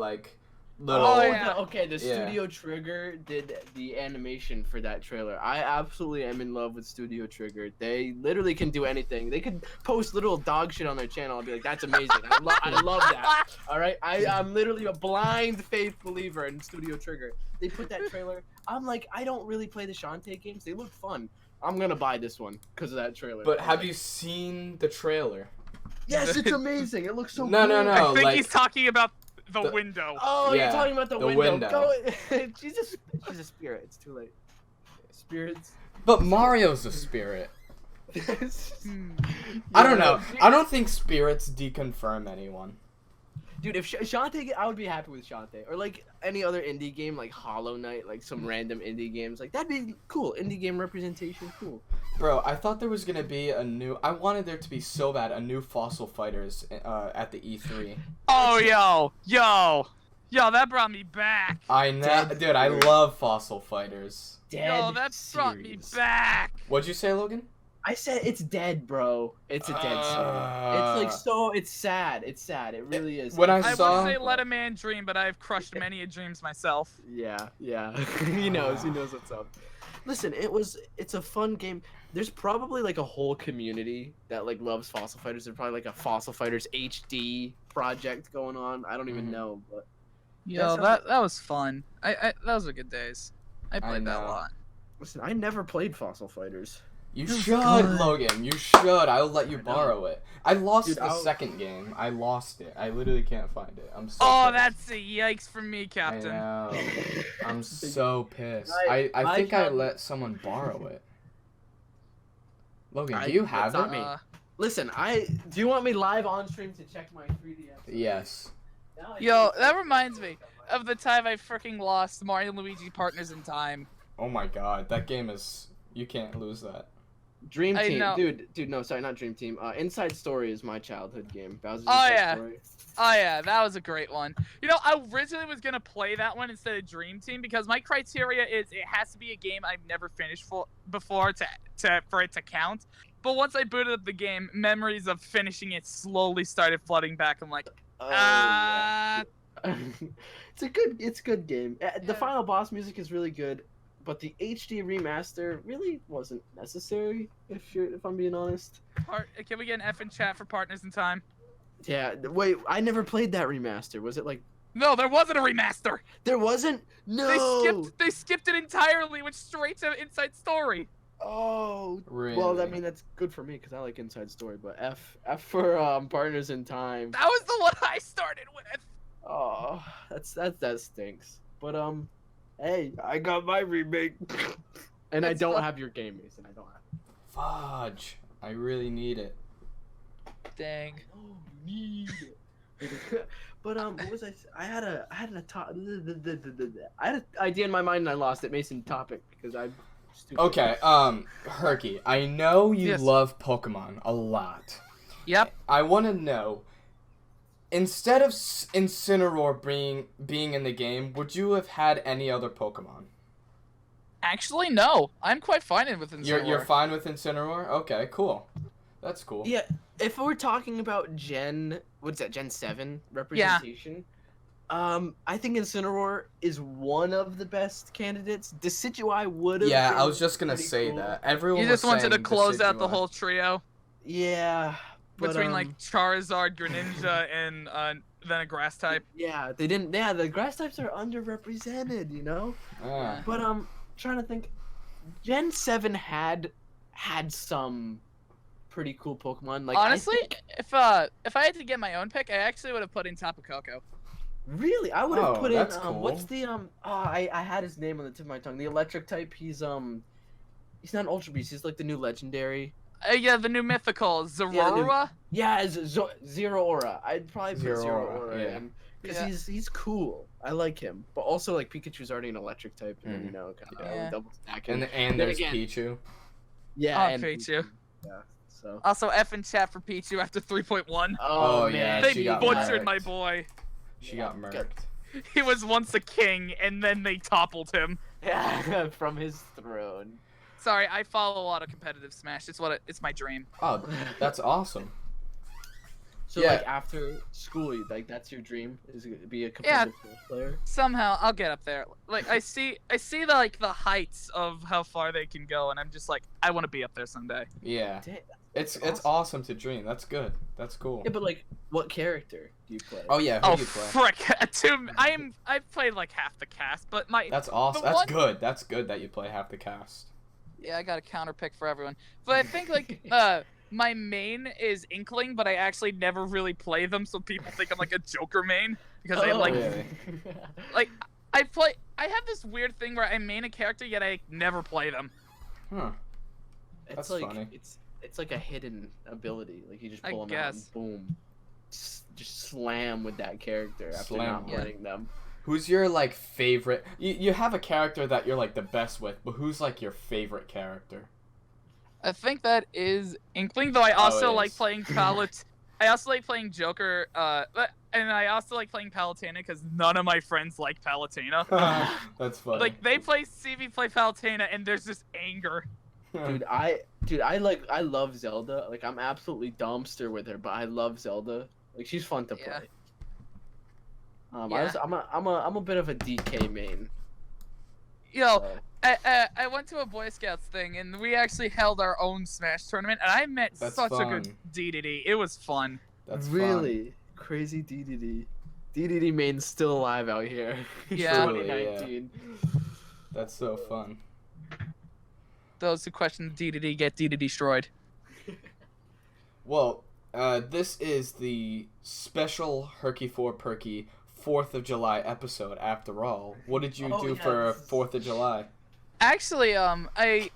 little? Oh, yeah. The Studio Trigger did the animation for that trailer. I absolutely am in love with Studio Trigger. They literally can do anything. They could post little dog shit on their channel and be like, "That's amazing. I love that." All right, I'm literally a blind faith believer in Studio Trigger. They put that trailer. I'm like, I don't really play the Shantae games. They look fun. I'm gonna buy this one because of that trailer. But have you seen the trailer? Yes, it's amazing. It looks so. No, good. no. I think like- he's talking about the The- window. Oh, Yeah, you're talking about the the window. window. Go. she's a spirit. It's too late. Spirits. But Mario's a spirit. Hmm. I don't know. I don't think spirits deconfirm anyone. Dude, if Shantae, I would be happy with Shantae. Or like any other indie game, like Hollow Knight, like some random indie games, like that'd be cool. Indie game representation, cool. Bro, I thought there was gonna be I wanted there to be so bad a new Fossil Fighters at the E3. Oh, yo, that brought me back. I know, dude. I love Fossil Fighters. Yo, that brought me back. What'd you say, Logan? I said it's dead, bro. It's a dead series. It's sad. It's sad. It really is. When I saw- would say let a man dream, but I've crushed many a dreams myself. Yeah. he knows what's up. Listen, it's a fun game. There's probably like a whole community that like loves Fossil Fighters. There's probably like a Fossil Fighters HD project going on. I don't even know, but Yo, that was fun. That was a good days. I played that a know. lot. Listen, I never played Fossil Fighters. You was should, good. Logan. You should. I'll let you I know. borrow it. I lost Dude, the second game. I lost it. I literally can't find it. I'm so Oh, pissed. that's a yikes for me, I Captain. know. I'm so pissed. My I think I childhood- let someone borrow it. Logan, I- do you that's have not it? me. Listen, do you want me live on stream to check my 3DS? Yes. Yo, that reminds me of the time I freaking lost Mario and Luigi Partners in Time. Oh my god, that game is... You can't lose that. Dream I Team, know. dude, no, sorry, not Dream Team. Inside Story is my childhood game. Bowser's Oh, Inside yeah. Story. Oh yeah, that was a great one. You know, I originally was gonna play that one instead of Dream Team because my criteria is it has to be a game I've never finished before for it to count. But once I booted up the game, memories of finishing it slowly started flooding back. I'm like, Oh, yeah. it's a good game. The Yeah. final boss music is really good, but the HD remaster really wasn't necessary. If I'm being honest. Can we get an F in chat for Partners in Time? Yeah. Wait, I never played that remaster. Was it like No, there wasn't a remaster. there wasn't? No. They skipped it entirely, went straight to Inside Story. Oh. Really? Well, I mean that's good for me because I like Inside Story. But F for Partners in Time. That was the one I started with. Oh, that stinks. But hey, I got my remake, and I That's don't fun. have your game, Mason. I don't have. Fudge. I really need it. Dang. Oh, you need it. But what was I had an idea in my mind and I lost it. Mason, topic because I'm stupid. Okay, Hurky, I know you Yes. love Pokemon a lot. Yep. I want to know, instead of Incineroar being in the game, would you have had any other Pokemon? Actually, no. I'm quite fine with Incineroar. You're fine with Incineroar? Okay, cool. That's cool. Yeah, if we're talking about Gen 7 representation, I think Incineroar is one of the best candidates. Decidueye would have. Yeah, been I was just gonna pretty say cool. that. Everyone You was just wanted to saying close out the Decidueye. whole trio Yeah. But, between like Charizard, Greninja, and then a grass type. yeah, they didn't. Yeah, the grass types are underrepresented, you know. Ah. But trying to think, Gen 7 had some pretty cool Pokemon. Like Honestly, if I had to get my own pick, I actually would have put in Tapu Koko. really, I would have Oh, put in that's cool. what's the I had his name on the tip of my tongue. The electric type. He's not an Ultra Beast. He's like the new legendary. Yeah, the new mythical Zorora. Yeah, it's Zero Aura. I'd probably put Zero Zero Aura Aura, yeah. in because Yeah. he's cool. I like him, but also like Pikachu's already an electric type, and then, you know, kind of Yeah. double stack him. And Then there's again- Pichu. Yeah, Oh, and Pikachu. Yeah, so. Also, F in chat for Pichu after 3.1. Oh, man, yeah, They she got butchered murked. my boy. She got Good. murked. He was once a king, and then they toppled him. Yeah, from his throne. Sorry, I follow a lot of competitive Smash. It's my dream. Oh, that's awesome. So Yeah. like after school, like that's your dream is to be a competitive player. Somehow I'll get up there. Like I see the heights of how far they can go, and I'm just like, I want to be up there someday. Yeah. Damn, It's awesome. awesome to dream. That's good. That's cool. Yeah, but like, what character do you play? Oh yeah, who Oh do you play? frick! I've played like half the cast, but That's awesome. the That's one- good. That's good that you play half the cast. yeah, I got a counter pick for everyone. But I think like my main is Inkling, but I actually never really play them, so people think I'm like a Joker main because I Oh. like Really? like I have this weird thing where I main a character yet I never play them. Huh. It's That's like funny. it's like a hidden ability. Like you just I pull them guess. out and boom, just slam with that character after Slam. not Yeah. playing them. Who's your like favorite? You have a character that you're like the best with, but who's like your favorite character? I think that is Inkling, though I also it like is. playing I also like playing Joker, and I also like playing Palutena because none of my friends like Palutena. That's funny. Like they see me play Palutena, and there's this anger. Dude, I love Zelda. Like I'm absolutely dumpster with her, but I love Zelda. Like she's fun to Yeah. play. Yeah. I'm a bit of a DK main. Yo, so- I went to a Boy Scouts thing, and we actually held our own Smash tournament, and I met That's such a good fun. DDD. It was fun. That's fun. really crazy DDD. DDD main's still alive out here. Yeah. Truly, yeah. 2019. That's so fun. Those who question the D get D destroyed. Well, this is the special Hurky4Purky 4th of July episode. After all, what did you do for 4th of July? Actually, I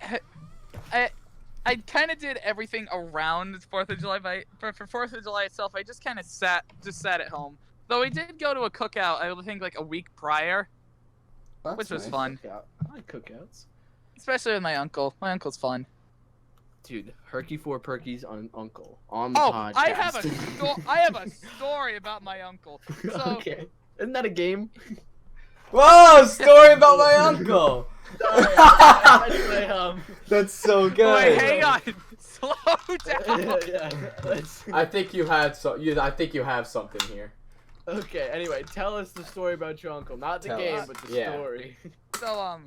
kind of did everything around 4th of July, but for 4th of July itself, I just kind of sat at home. Though we did go to a cookout, I think like a week prior, which was fun. I like cookouts. Especially with my uncle. My uncle's fun. Dude, Hurky4Purky's uncle on the podcast. I have a story about my uncle. So, okay. Isn't that a game? Whoa! Story about my uncle. Anyway, That's so good. Wait, hang on. Slow down. I think you had I think you have something here. Okay. Anyway, tell us the story about your uncle, not the game, but the story. So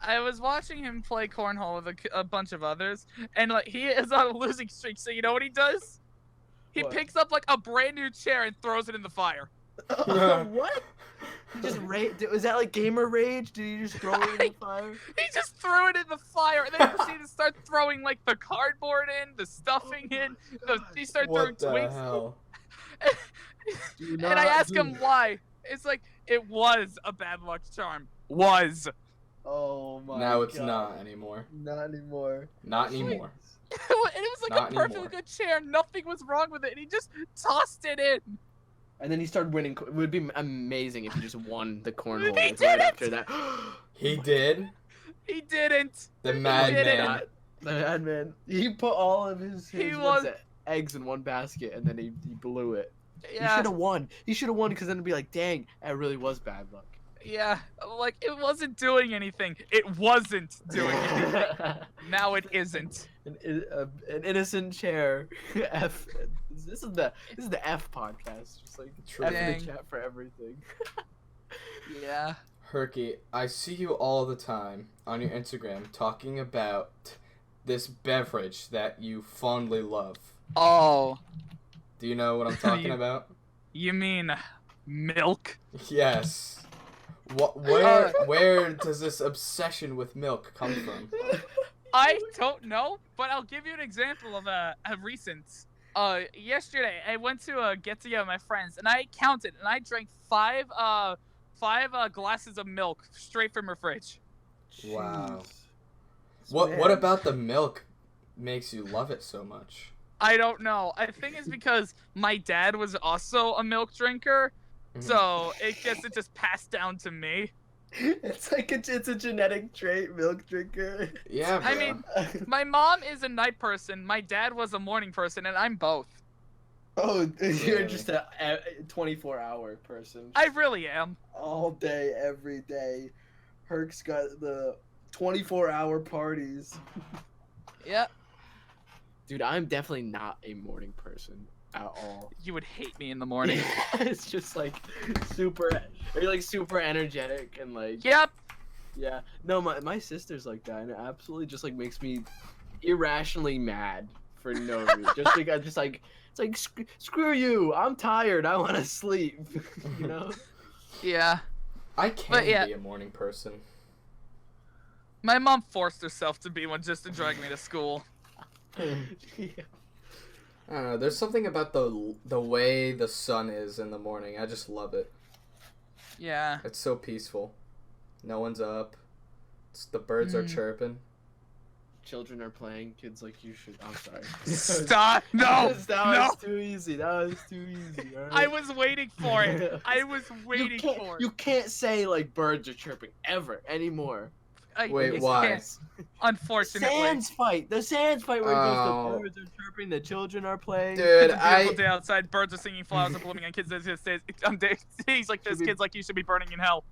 I was watching him play cornhole with a bunch of others, and like he is on a losing streak. So you know what he does? He picks up like a brand new chair and throws it in the fire. What? He just was that like gamer rage? Did he just throw it in the fire? He just threw it in the fire, and then he proceeded to start throwing like the cardboard in, the stuffing in. He started throwing twigs. Hell? And I asked him why. It's like it was a bad luck charm. Was. Oh my god. Now it's not anymore. Not anymore. Not anymore. And it was like Not a perfectly anymore. good chair. Nothing was wrong with it, and he just tossed it in. And then he started winning. It would be amazing if he just won the cornhole He right didn't. after that. He did. He didn't. The He madman. didn't. The madman. He put all of his He what is was- it, eggs in one basket, and then he blew it. He Yeah. should have won. He should have won because then it'd be like, dang, that really was bad luck. Yeah. Like it wasn't doing anything. It wasn't doing anything. Now it isn't. An innocent chair. F. This is the F podcast. Just like True. F in Dang. the chat for everything. Yeah. Herky, I see you all the time on your Instagram talking about this beverage that you fondly love. Oh, Do you know what I'm talking about? you mean milk? Yes. Where does this obsession with milk come from? I don't know, but I'll give you an example of a recent. Yesterday I went to a get together with my friends, and I counted, and I drank five glasses of milk straight from her fridge. Wow. Jeez. What about the milk makes you love it so much? I don't know. I think it's because my dad was also a milk drinker, so it just passed down to me. It's like it's a genetic trait, milk drinker. Yeah, bro. I mean, my mom is a night person, my dad was a morning person, and I'm both. Oh, you're Really? just a 24-hour person. I really am. All day, every day. Herc's got the 24-hour parties. Yeah, Dude, I'm definitely not a morning person at all. you would hate me in the morning. It's just like super, you're like super energetic and like Yep. yeah. No, my sister's like that, and it absolutely just like makes me irrationally mad for no reason. Just like I just like it's like screw you. I'm tired. I want to sleep. You know. Yeah. I can But yeah. be a morning person. My mom forced herself to be one just to drag me to school. Yeah. I don't know. There's something about the way the sun is in the morning. I just love it. Yeah. It's so peaceful. No one's up. The birds are chirping. Children are playing. Kids like you should. I'm sorry. Stop! No! that No! was too easy. That was too easy. All right? I was waiting for it. I was waiting for it. You can't say like birds are chirping ever anymore. Wait, you why? can't, unfortunately. Sands fight. The sands fight where it goes Oh. the birds are chirping, the children are playing. Dude, It's a beautiful day outside. Birds are singing, flowers are blooming, and kids he's like, this kid's like, you should be burning in hell.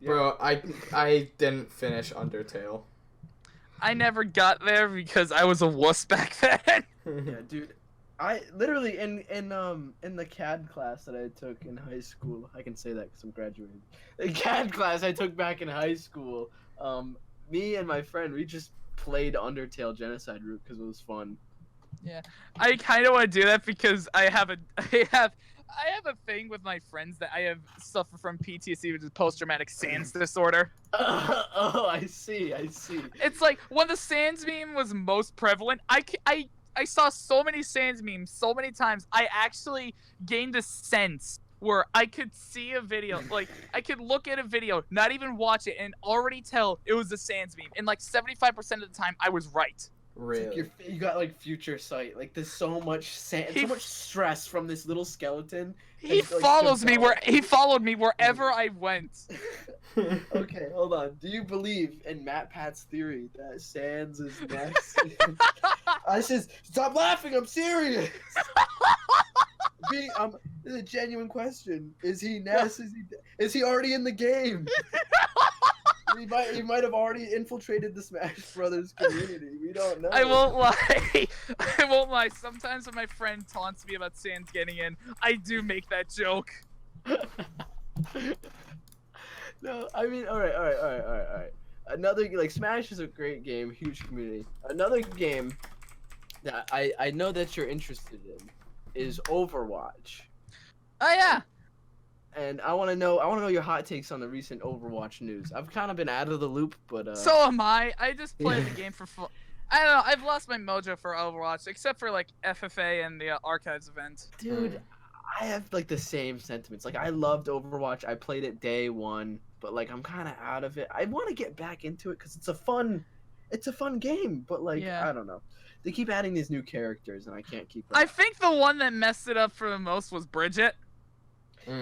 Bro, I didn't finish Undertale. I never got there because I was a wuss back then. Yeah, dude. I literally in the CAD class that I took in high school. I can say that because I'm graduating. The CAD class I took back in high school. Me and my friend, we just played Undertale Genocide Route because it was fun. I kind of want to do that because I have I have a thing with my friends that I have suffer from PTSD, which is post-traumatic SANS disorder. Oh, I see. It's like when the SANS meme was most prevalent, I saw so many SANS memes so many times. I actually gained a sense where I could see a video, like I could look at a video, not even watch it, and already tell it was a SANS meme. And like 75% of the time, I was right. Really? It's like you got like future sight. Like there's so much so much stress from this little skeleton. He follows me he followed me wherever I went. Okay, hold on. Do you believe in Matt Pat's theory that Sans is next? I says, stop laughing. I'm serious. This is a genuine question. Is he next? Is he already in the game? He might have already infiltrated the Smash Brothers community. We don't know. I won't lie. I won't lie. Sometimes when my friend taunts me about Sans getting in, I do make that joke. No, I mean, all right. Another, like, Smash is a great game, huge community. Another game that I know that you're interested in is Overwatch. Oh yeah. And I want to know your hot takes on the recent Overwatch news. I've kind of been out of the loop, but So am I. I just play the game for fun. I don't know. I've lost my mojo for Overwatch, except for like FFA and the Archives event. dude, I have like the same sentiments. Like I loved Overwatch. I played it day one, but like I'm kind of out of it. I want to get back into it because it's a fun game. But like Yeah. I don't know. They keep adding these new characters, and I can't keep. I think the one that messed it up for the most was Bridget.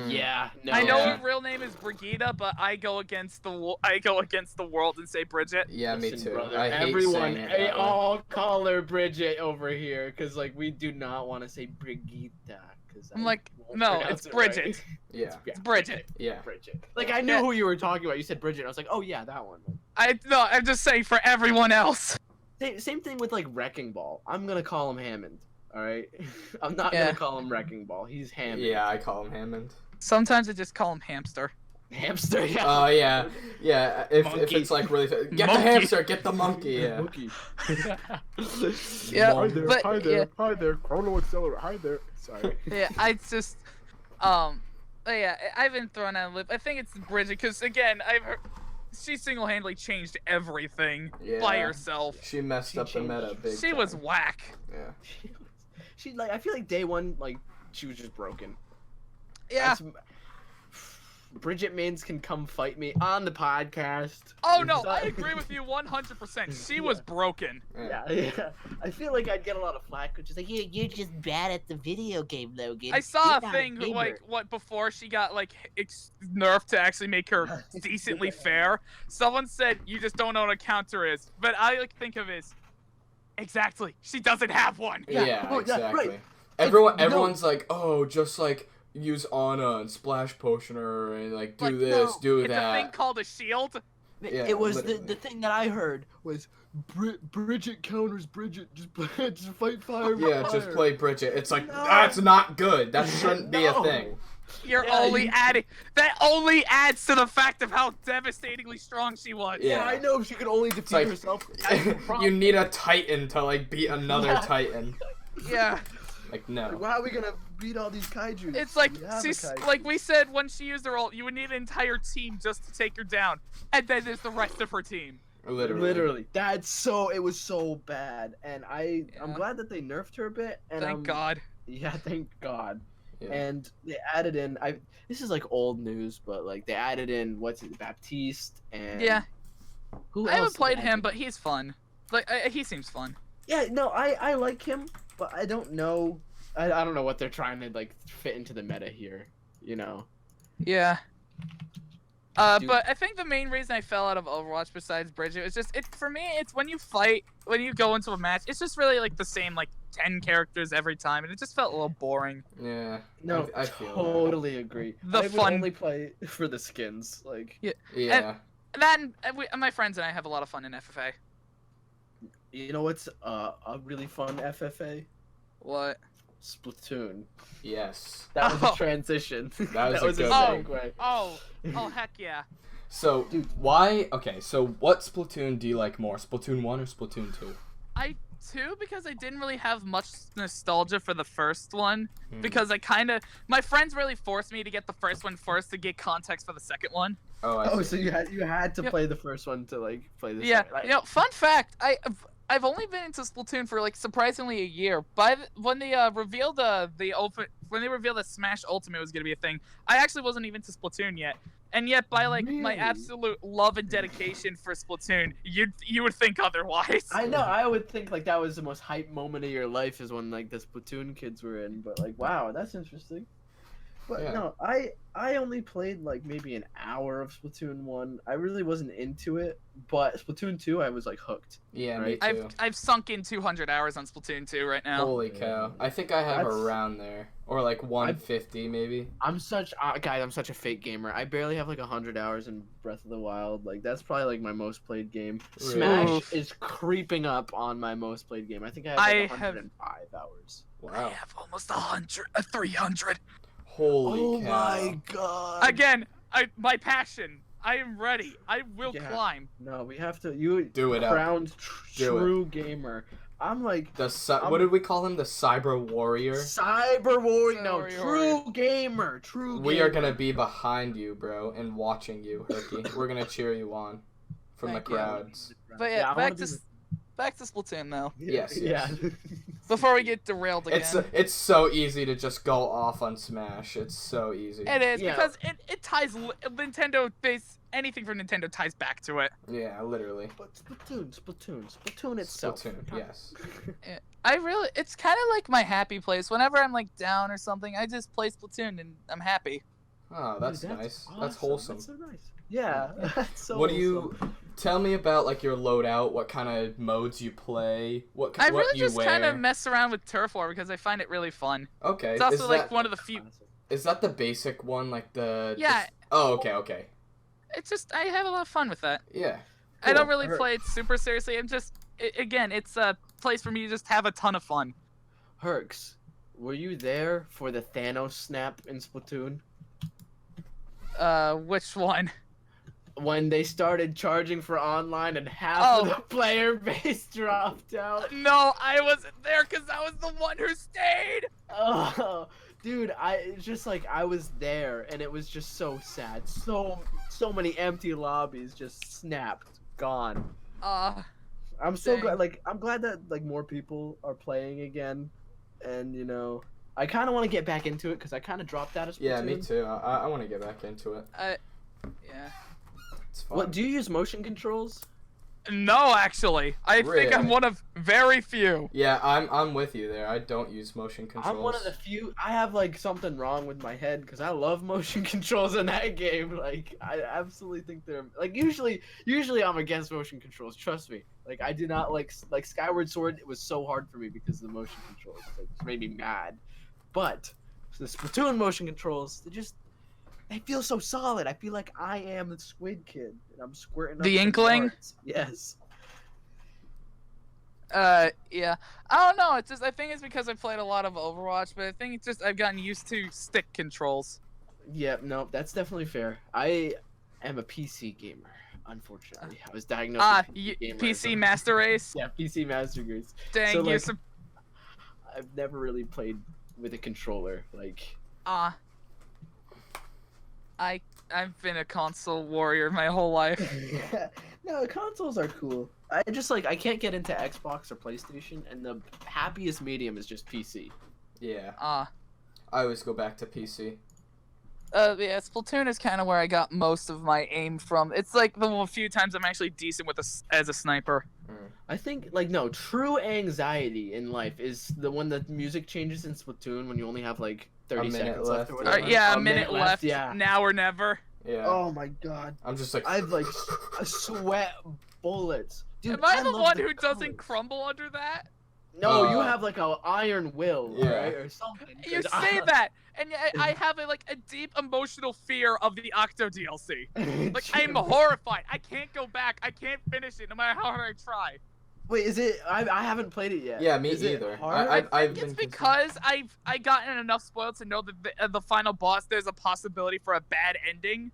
Yeah, no. I know Yeah. her real name is Brigida, but I go against the world and say Bridget. Yeah, me Listen, too. brother, I hate everyone, saying it they that way. all call her Bridget over here because like we do not want to say Brigida. I'm like, no, it's Bridget. Yeah. It's Bridget. Yeah. Bridget. Like I knew Yeah. who you were talking about. You said Bridget. I was like, oh yeah, that one. I'm just saying for everyone else. Same thing with like Wrecking Ball. I'm gonna call him Hammond. All right. I'm not Yeah. gonna call him Wrecking Ball. He's Hammond. Yeah, I call him Hammond. Sometimes I just call him Hamster. Hamster. Yeah. Oh yeah, yeah. If Monkey. it's like really, get the Monkey. hamster, get the monkey. Yeah. Monkey. Yeah, Hi there. but- Hi there. yeah. Hi there. Chrono Accelerator. Hi there. Sorry. Yeah, I just, yeah, I've been thrown out of the loop. I think it's Bridget because again, I've heard she single-handedly changed everything by Yeah. herself. She messed She up the meta changed. big She was time. whack. Yeah. She like I feel like day one like she was just broken. Yeah. That's- Bridget Mains can come fight me on the podcast. Oh no, So- I agree with you 100%. She was broken. Yeah. I feel like I'd get a lot of flack, which is like, You're just bad at the video game, Logan. I saw You're a not thing gamer. like what before she got like nerfed to actually make her decently fair. Someone said you just don't know what a counter is, but I like think of it as exactly she doesn't have one. Yeah, oh, yeah, exactly. right. Everyone's like, oh, just like use Ana and Splash Potion her and like do Like, this, no, do It's a thing that. called a shield. Yeah, It was literally. the thing that I heard. Was Bridget counters Bridget? Just fight fire. with Yeah, just fire. play Bridget. It's like No. that's not good. That shouldn't be a No. thing. You're Yeah, only you- adding that only adds to the fact of how devastatingly strong she was. Yeah. I know she could only defeat like- herself. That's the You problem. need a Titan to like beat another Yeah. Titan. Yeah. Like no. Like, how are we gonna beat all these kaiju? It's like We have a she's kaiju. like we said when she used her ult, you would need an entire team just to take her down, and then there's the rest of her team. Literally. It was so bad, and I'm Yeah. glad that they nerfed her a bit. And Thank God. Yeah, thank God. Yeah. And they added in. This is like old news, but like they added in Baptiste and Yeah. Who I else haven't did played they him, add but he's fun. Like he seems fun. in? Yeah, no, I like him, but I don't know. I don't know what they're trying to like fit into the meta here. You know. Yeah. Dude. But I think the main reason I fell out of Overwatch, besides Bridget, is just for me. It's when you go into a match, it's just really like the same like 10 characters every time, and it just felt a little boring. Yeah. No, I feel that. totally agree. The I would fun- only play for the skins. Like, Yeah. And then my friends and I have a lot of fun in FFA. you know what's a really fun FFA? What? Splatoon. Yes. That was Oh. a transition. That was a good one. segue. Oh heck yeah. So Dude. why? Okay. So what Splatoon do you like more, Splatoon 1 or Splatoon 2? 2 because I didn't really have much nostalgia for the first one. Hmm. Because my friends really forced me to get the first one first to get context for the second one. Oh, I Oh, see. so you had to Yep. play the first one to like play this. Yeah, Like, fun fact, I've only been into Splatoon for like surprisingly a year. When they revealed when they revealed that Smash Ultimate was gonna be a thing, I actually wasn't even to Splatoon yet. And yet, by like my Really? absolute love and dedication for Splatoon, you would think otherwise. I know. I would think like that was the most hype moment of your life is when like the Splatoon kids were in. But like, wow, that's interesting. But Yeah. no, I only played like maybe an hour of Splatoon 1. I really wasn't into it, but Splatoon 2 I was like hooked. Yeah, Right. me too. I've sunk in 200 hours on Splatoon 2 right now. Holy cow! I think I have That's- around there, or like 150 maybe. I'm such guys, I'm such a fake gamer. I barely have like 100 hours in Breath of the Wild. Like that's probably like my most played game. Really? Smash Oof. is creeping up on my most played game. I think I have I like have- 105 hours. I Wow! have almost 300. Holy Oh cow! my god. Again, my passion. I am ready. I will Yeah. climb. No, we have to. You Do it up. crowned Do it. true gamer. I'm like What did we call him? The Cyber Warrior. cyber warrior. No, Cyber true gamer. True. We gamer. are gonna be behind you, bro, and watching you, Hurky. We're gonna cheer you on from Thank the you. crowds. But yeah, I wanna back be to back to Splatoon though. Yes, Yeah. Before we get derailed again. It's so easy to just go off on Smash. It's so easy. It is Yeah. because it ties Nintendo base anything from Nintendo ties back to it. Yeah, literally. But Splatoon itself. Splatoon, yes. It's kind of like my happy place. Whenever I'm like down or something, I just play Splatoon and I'm happy. Oh, that's Dude, nice. awesome. That's wholesome. That's so nice. Yeah, that's so What do you wholesome. tell me about like your loadout? What kind of modes you play? What I what really you just wear? kind of mess around with Turf War because I find it really fun. Okay. It's also is like that one of the few. is that the basic one? Like the Yeah. Oh, okay. It's just I have a lot of fun with that. Yeah. I don't Cool. really play it super seriously. I'm just again, it's a place for me to just have a ton of fun. Herx, were you there for the Thanos snap in Splatoon? Which one? When they started charging for online and half of Oh. the player base dropped out. No, I wasn't there because I was the one who stayed. Oh, dude, it's just like I was there and it was just so sad. So many empty lobbies just snapped, gone. I'm so Dang. glad. Like I'm glad that like more people are playing again, and you know, I kind of want to get back into it because I kind of dropped out of Splatoon. Yeah, me too. I want to get back into it. Yeah. It's fun. What do you use motion controls? No, actually, I think I'm Really? one of very few. Yeah, I'm with you there. I don't use motion controls. I'm one of the few. I have like something wrong with my head because I love motion controls in that game. Like I absolutely think they're like usually I'm against motion controls. Trust me. Like I do not like Skyward Sword. It was so hard for me because of the motion controls. Like, it made me mad. But the Splatoon motion controls, they feel so solid. I feel like I am the Squid Kid and I'm squirting. The up Inkling? hearts. Yes. Yeah. I don't know. It's just I think it's because I played a lot of Overwatch, but I think it's just I've gotten used to stick controls. Yeah, no, that's definitely fair. I am a PC gamer, unfortunately. I was diagnosed with PC gamer. PC Master Race. Yeah, PC Master Race. Dang, So, you're like- some. I've never really played with a controller. Like, I've been a console warrior my whole life. no, consoles are cool. I can't get into Xbox or PlayStation, and the happiest medium is just PC. Yeah, I always go back to PC. Yeah, Splatoon is kind of where I got most of my aim from. It's like the few times I'm actually decent with as a sniper. I think, no, true anxiety in life is the one that music changes in Splatoon when you only have, 30 minute seconds left or left, whatever. Yeah, A a minute left. yeah. Now or never. Yeah. Oh my god. I'm just like. I've, I sweat bullets. Dude, Am I the love one the who doesn't colors. crumble under that? No, you Uh, have, an iron will, yeah. right? Or something. You 'cause say that, and yet I have a deep emotional fear of the Octo DLC. Like I'm horrified. I can't go back. I can't finish it no matter how hard I try. Wait, is it? I haven't played it yet. Yeah, me Is it either. hard? I've It's been because I gotten enough spoiled to know that the final boss there's a possibility for a bad ending.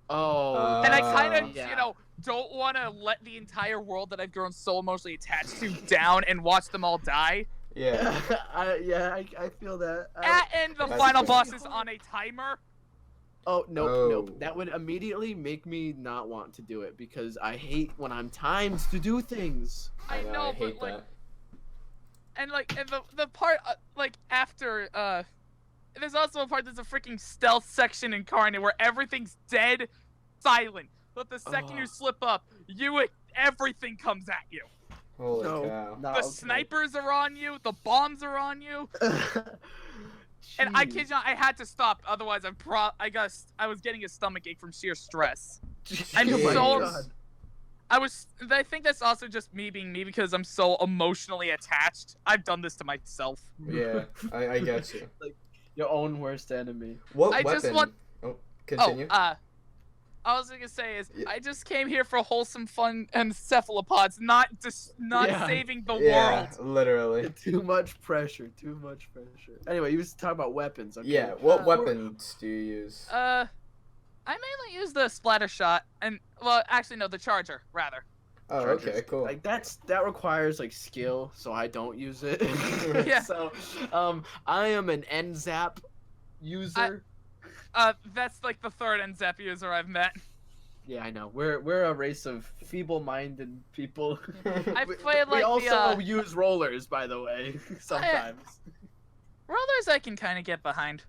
Oh. And I kind of, Yeah. don't want to let the entire world that I've grown so emotionally attached to down and watch them all die. Yeah. I feel that. And the That's final pretty boss is hard. on a timer. Oh, nope, Oh. nope. That would immediately make me not want to do it because I hate when I'm timed to do things. I know, I hate but like, that. and the part after there's also a part there's a freaking stealth section in Carnage where everything's dead, silent. But the second you slip up, everything comes at you. Holy No, cow. not The okay. snipers are on you. The bombs are on you. And I Jeez. kid you not, I had to stop. Otherwise, I was getting a stomach ache from sheer stress. I'm Oh my so- God. I think that's also just me being me because I'm so emotionally attached. I've done this to myself. Yeah, I get you. Your own worst enemy. What I weapon? just want- Oh, continue. I was gonna say is Yeah. I just came here for wholesome fun and cephalopods, not Yeah. saving the yeah, world. literally. Too much pressure. Too much pressure. Anyway, you was talking about weapons. Okay. Yeah, what Uh, weapons do you use? I mainly use the splatter shot and actually no, the charger rather. Oh, Chargers. okay, cool. Like that requires like skill, so I don't use it. Yeah. So, I am an NZAP user. That's like the third NZEP user I've met. Yeah, I know. We're a race of feeble-minded people. I we, played we like also the use rollers, by the way. Sometimes. rollers I can kind of get behind.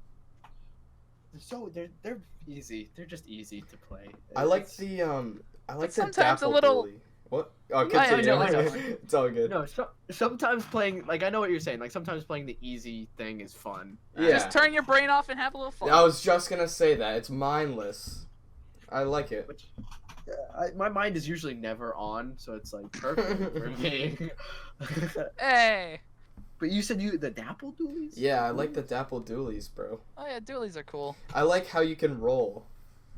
So they're easy. They're just easy to play. I like It's- the I like the sometimes a dapple little- dually. What? Oh, Yeah, I continue. know, I know. It's all good. No, sometimes playing like I know what you're saying. Like sometimes playing the easy thing is fun. Yeah. Just turn your brain off and have a little fun. I was just gonna say that. It's mindless. I like it. Which, my mind is usually never on, so it's like perfect for me. Hey. But you said the dapple dualies? Yeah, I like the dapple dualies, bro. Oh yeah, dualies are cool. I like how you can roll.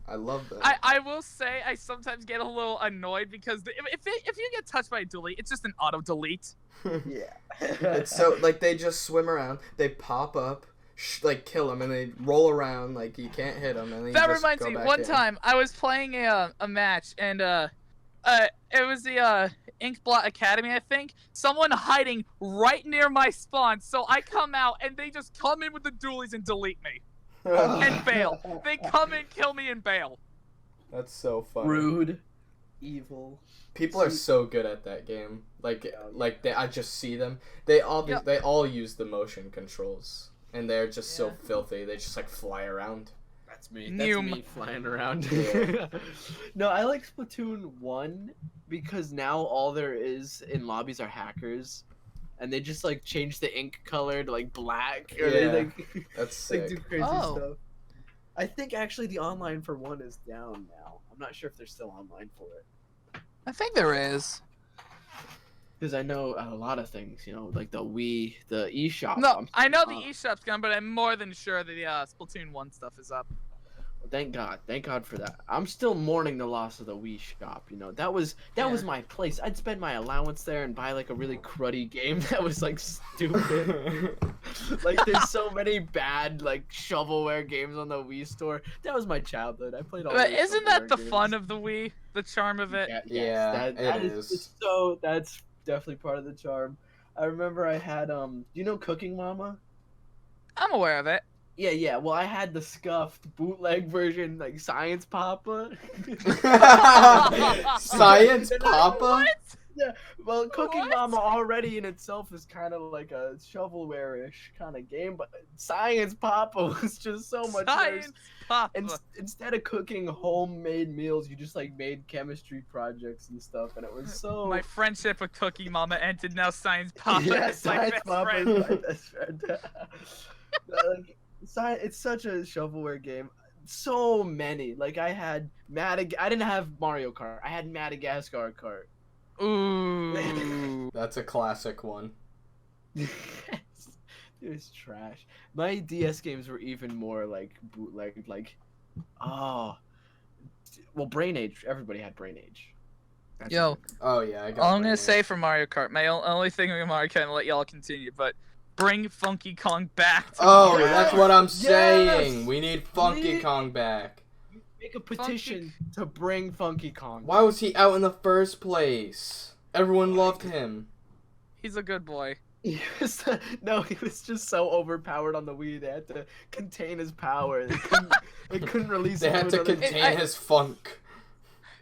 I love that. I will say I sometimes get a little annoyed because if you get touched by a dually, it's just an auto delete. Yeah. It's so like they just swim around, they pop up, like kill them, and they roll around like you can't hit them, and then That you just reminds go me, back one in. time I was playing a match and it was the Inkblot Academy, I think. Someone hiding right near my spawn, so I come out and they just come in with the dualies and delete me and bail. They come in, kill me, and bail. That's so funny. Rude, evil. People are so good at that game. Like I just see them. They all use the motion controls, and they're just so Yeah. filthy. They just like fly around. That's me. Noom. That's me flying around. Yeah. No, I like Splatoon 1 because now all there is in lobbies are hackers. And they just like change the ink color to like black or they Yeah. like, That's like sick. do crazy Oh. stuff. I think actually the online for 1 is down now. I'm not sure if they're still online for it. I think there is. Because I know a lot of things, like the Wii, the eShop. No, I know the uh, eShop's gone, but I'm more than sure that the Splatoon 1 stuff is up. Thank God for that. I'm still mourning the loss of the Wii shop. That was my place. I'd spend my allowance there and buy like a really cruddy game that was like stupid. Like there's so many bad like shovelware games on the Wii store. That was my childhood. I played all. But those isn't that shovelware the games. fun of the Wii? The charm of it? Yeah, it is. It's so that's definitely part of the charm. I remember I had Cooking Mama. I'm aware of it. Yeah. Well, I had the scuffed bootleg version, like Science Papa. Science Papa? Well, Cooking What? Mama already in itself is kind of like a shovelware-ish kind of game, but Science Papa was just so much Science worse. Papa. Instead of cooking homemade meals, you just like made chemistry projects and stuff, and it was so. My friendship with Cookie Mama ended. Now Science Papa Yeah, is my Science best Papa friend. is my best friend. It's such a shovelware game. So many. Like I had I didn't have Mario Kart. I had Madagascar Kart. Ooh. That's a classic one. It was trash. My DS games were even more like bootleg. Well, Brain Age. Everybody had Brain Age. That's Yo. it. Oh yeah, I got All I'm gonna Brain say Age. for Mario Kart, my only thing with Mario Kart, and let y'all continue, but bring Funky Kong back. To Oh, Mario that's Kart. what I'm Yes! saying. We need Funky We- Kong back. make a petition to bring Funky Kong. Why was he out in the first place? Everyone loved him. He's a good boy. He was just so overpowered on the Wii. They had to contain his power. They couldn't release They him had to another contain his funk.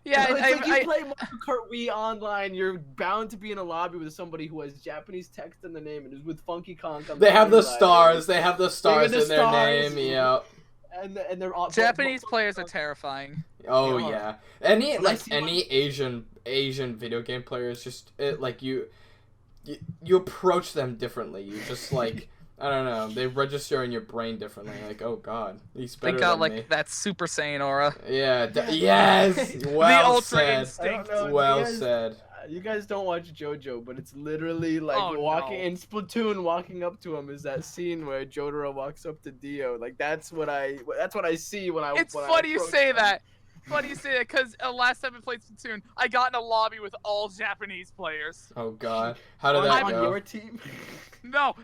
Yeah, it's like you I play Mario Kart Wii online, you're bound to be in a lobby with somebody who has Japanese text in the name and is with Funky Kong. They have the stars. They have the stars the in their stars. name. Yeah. And they're all Japanese players are terrifying. Oh Yeah. yeah. Any When I like see any Asian video game players, just like you approach them differently. You just like I don't know. They register in your brain differently. Like, oh god, he's better They got than like me. that Super Saiyan aura. Yeah. Yes. The Well Ultra said. Instinct. I don't know, Well you guys- said. You guys don't watch JoJo, but it's literally like Oh, walking no. in Splatoon. Walking up to him is that scene where Jotaro walks up to Dio. Like that's what I see when I. It's when I funny you approach say them. that. Funny you say that because last time I played Splatoon, I got in a lobby with all Japanese players. Oh god. How did on, that on go? your team. No,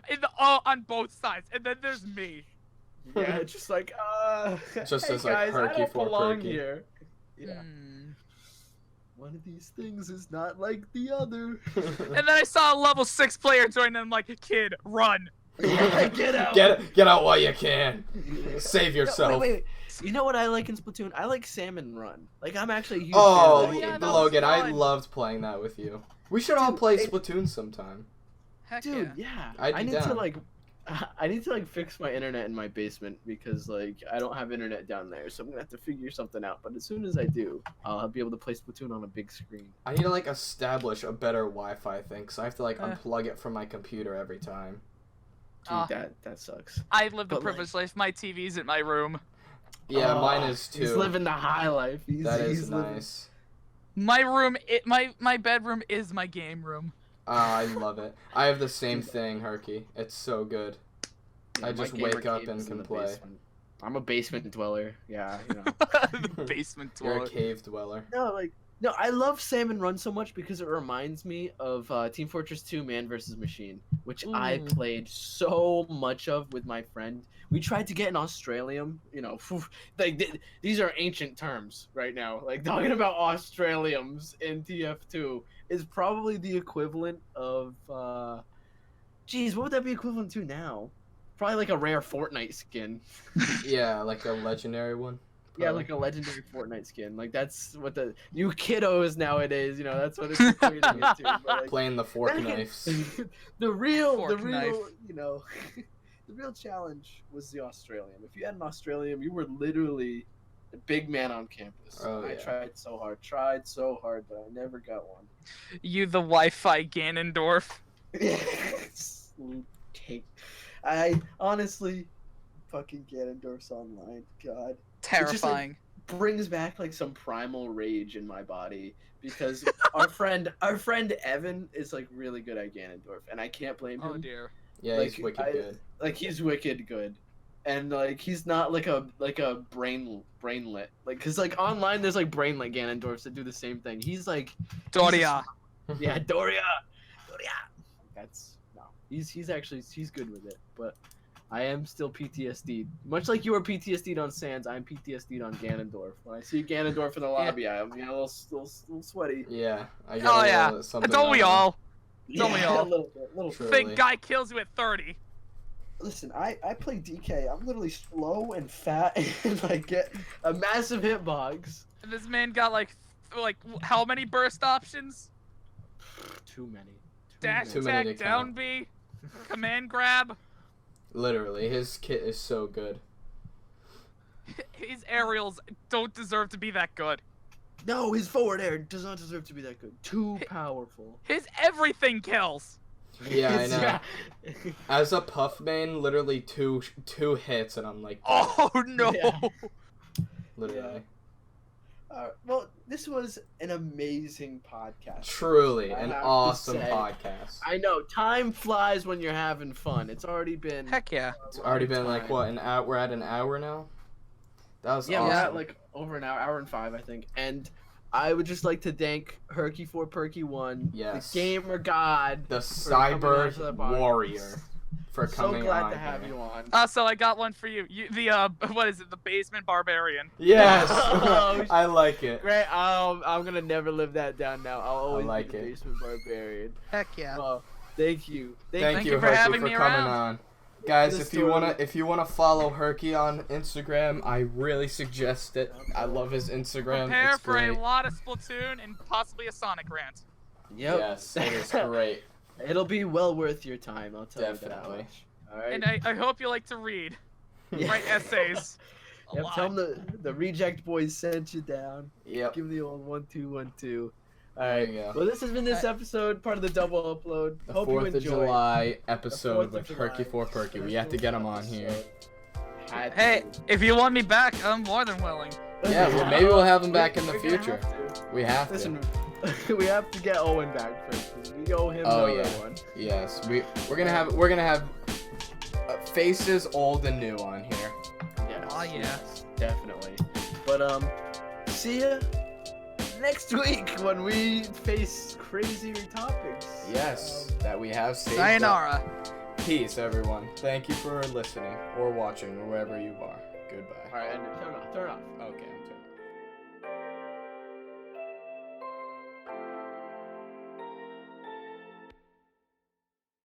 on both sides, and then there's me. Yeah, it's just like Just hey as, like, guys, I don't belong Hurky4Purky. here. Yeah. Hmm. One of these things is not like the other. And then I saw a level 6 player join, and I'm like, kid, run. Get out. Get out while you can. Save No, yourself. wait. You know what I like in Splatoon? I like Salmon Run. Like I'm actually a huge Oh, fan of that yeah, game. that was Logan, I fun. loved playing that with you. We should all Dude, play it- Splatoon sometime. Heck Dude, yeah. yeah. I'd I be need to down. like I need to like fix my internet in my basement because like I don't have internet down there, so I'm gonna have to figure something out. But as soon as I do, I'll be able to play Splatoon on a big screen. I need to like establish a better Wi-Fi thing, because I have to like Uh. unplug it from my computer every time. Dude, Ah. that sucks. I live the But, like- privileged life. My TV's in my room. Yeah, Oh, mine is too. He's living the high life. That is he's living- nice. My room, my bedroom is my game room. I love it. I have the same thing, Hurky. It's so good. I my just gamer wake up cave and is in can the play. basement. I'm a basement dweller. Yeah, you know. The basement You're dweller. a cave dweller. No, I love Salmon Run so much because it reminds me of Team Fortress 2 Man vs. Machine, which I Ooh. played so much of with my friend. We tried to get an Australium, you know, these are ancient terms right now. Like talking about Australiums in TF2 is probably the equivalent of, geez, what would that be equivalent to now? Probably like a rare Fortnite skin. Yeah, like a legendary one. Yeah, probably. like a legendary Fortnite skin. Like that's what the you kiddos nowadays, you know, that's what it's equating it to. But, like, Playing the fork then again, knives. the real, Fork knife. you know, the real challenge was the Australium. If you had an Australium, you were literally a big man on campus. Oh, I yeah. tried so hard, but I never got one. You the Wi-Fi Ganondorf. Cake. I honestly, fucking Ganondorf's online. God. Terrifying. Brings back like some primal rage in my body because our friend Evan is like really good at Ganondorf and I can't blame him. Oh dear. Yeah, he's Like, wicked good. Like he's wicked good, and like he's not like a brainlet like because like online there's like brainlet Ganondorfs that do the same thing. He's like Doria. yeah Doria. That's no. He's good with it, but I am still PTSD'd. Much like you were PTSD'd on Sans, I'm PTSD'd on Ganondorf. When I see Ganondorf in the lobby, I'm a little sweaty. Yeah, I Oh got a yeah. little something. Don't we on. all? Don't we all? a little bit. True. Big Really? guy kills you at 30. Listen, I play DK. I'm literally slow and fat and I get a massive hitbox. And this man got like how many burst options? Too many. Dash Too many attack, to down count. B, command grab. Literally, his kit is so good. His aerials don't deserve to be that good. No, his forward air does not deserve to be that good. Too powerful. His everything kills. Yeah, I It's- know. yeah. As a puff main, literally two hits and I'm like, Oh no. Yeah. literally. Well, this was an amazing podcast. Truly, I an have to awesome say. podcast. I know time flies when you're having fun. It's already been. Heck yeah. It's already been like time. what, an hour? We're at an hour now. That was Yeah, awesome. we're at like over an hour and 5, I think. And I would just like to thank Hurky4Purky1, Yes. the gamer god, The for coming cyber onto the podcast. warrior. for So coming glad on to have here. you on. So I got one for you. The what is it? The basement barbarian. Yes, Oh, I like it. Great. I'm gonna never live that down now. I'll always like be the it. basement barbarian. Heck yeah. Oh, thank you. Thank you, you for Hurky, having for me coming around. on. Guys, This if you wanna follow Hurky on Instagram, I really suggest it. I love his Instagram. Prepare It's for great. a lot of Splatoon and possibly a Sonic rant. Yep. Yes, it is great. It'll be well worth your time. I'll tell you Definitely. that much. All right. And I hope you like to read. Yeah. Write essays. A Yep, lot. tell them the reject boys sent you down. Yep. Give 'em the old 1-2-1-2. All There right. you go. Well, this has been this episode, part of the double upload. The Hope you 4th of enjoyed. July The episode 4th with of July Hurky4Purky. We have to get him on here. Had to. Hey, if you want me back, I'm more than willing. Yeah, well, maybe we'll have him back in the We're gonna future. have to. We have to. Listen, we have to get Owen back first. 'Cause we owe him Oh, another yeah. one. Yes, we're gonna have faces old and new on here. Yes, Oh, yeah. yes, definitely. But see ya next week when we face crazier topics. Yes, that we have saved. up. Sayonara. Peace, everyone. Thank you for listening or watching or wherever you are. Goodbye. All right, turn off. Turn off. Okay, I'm turning.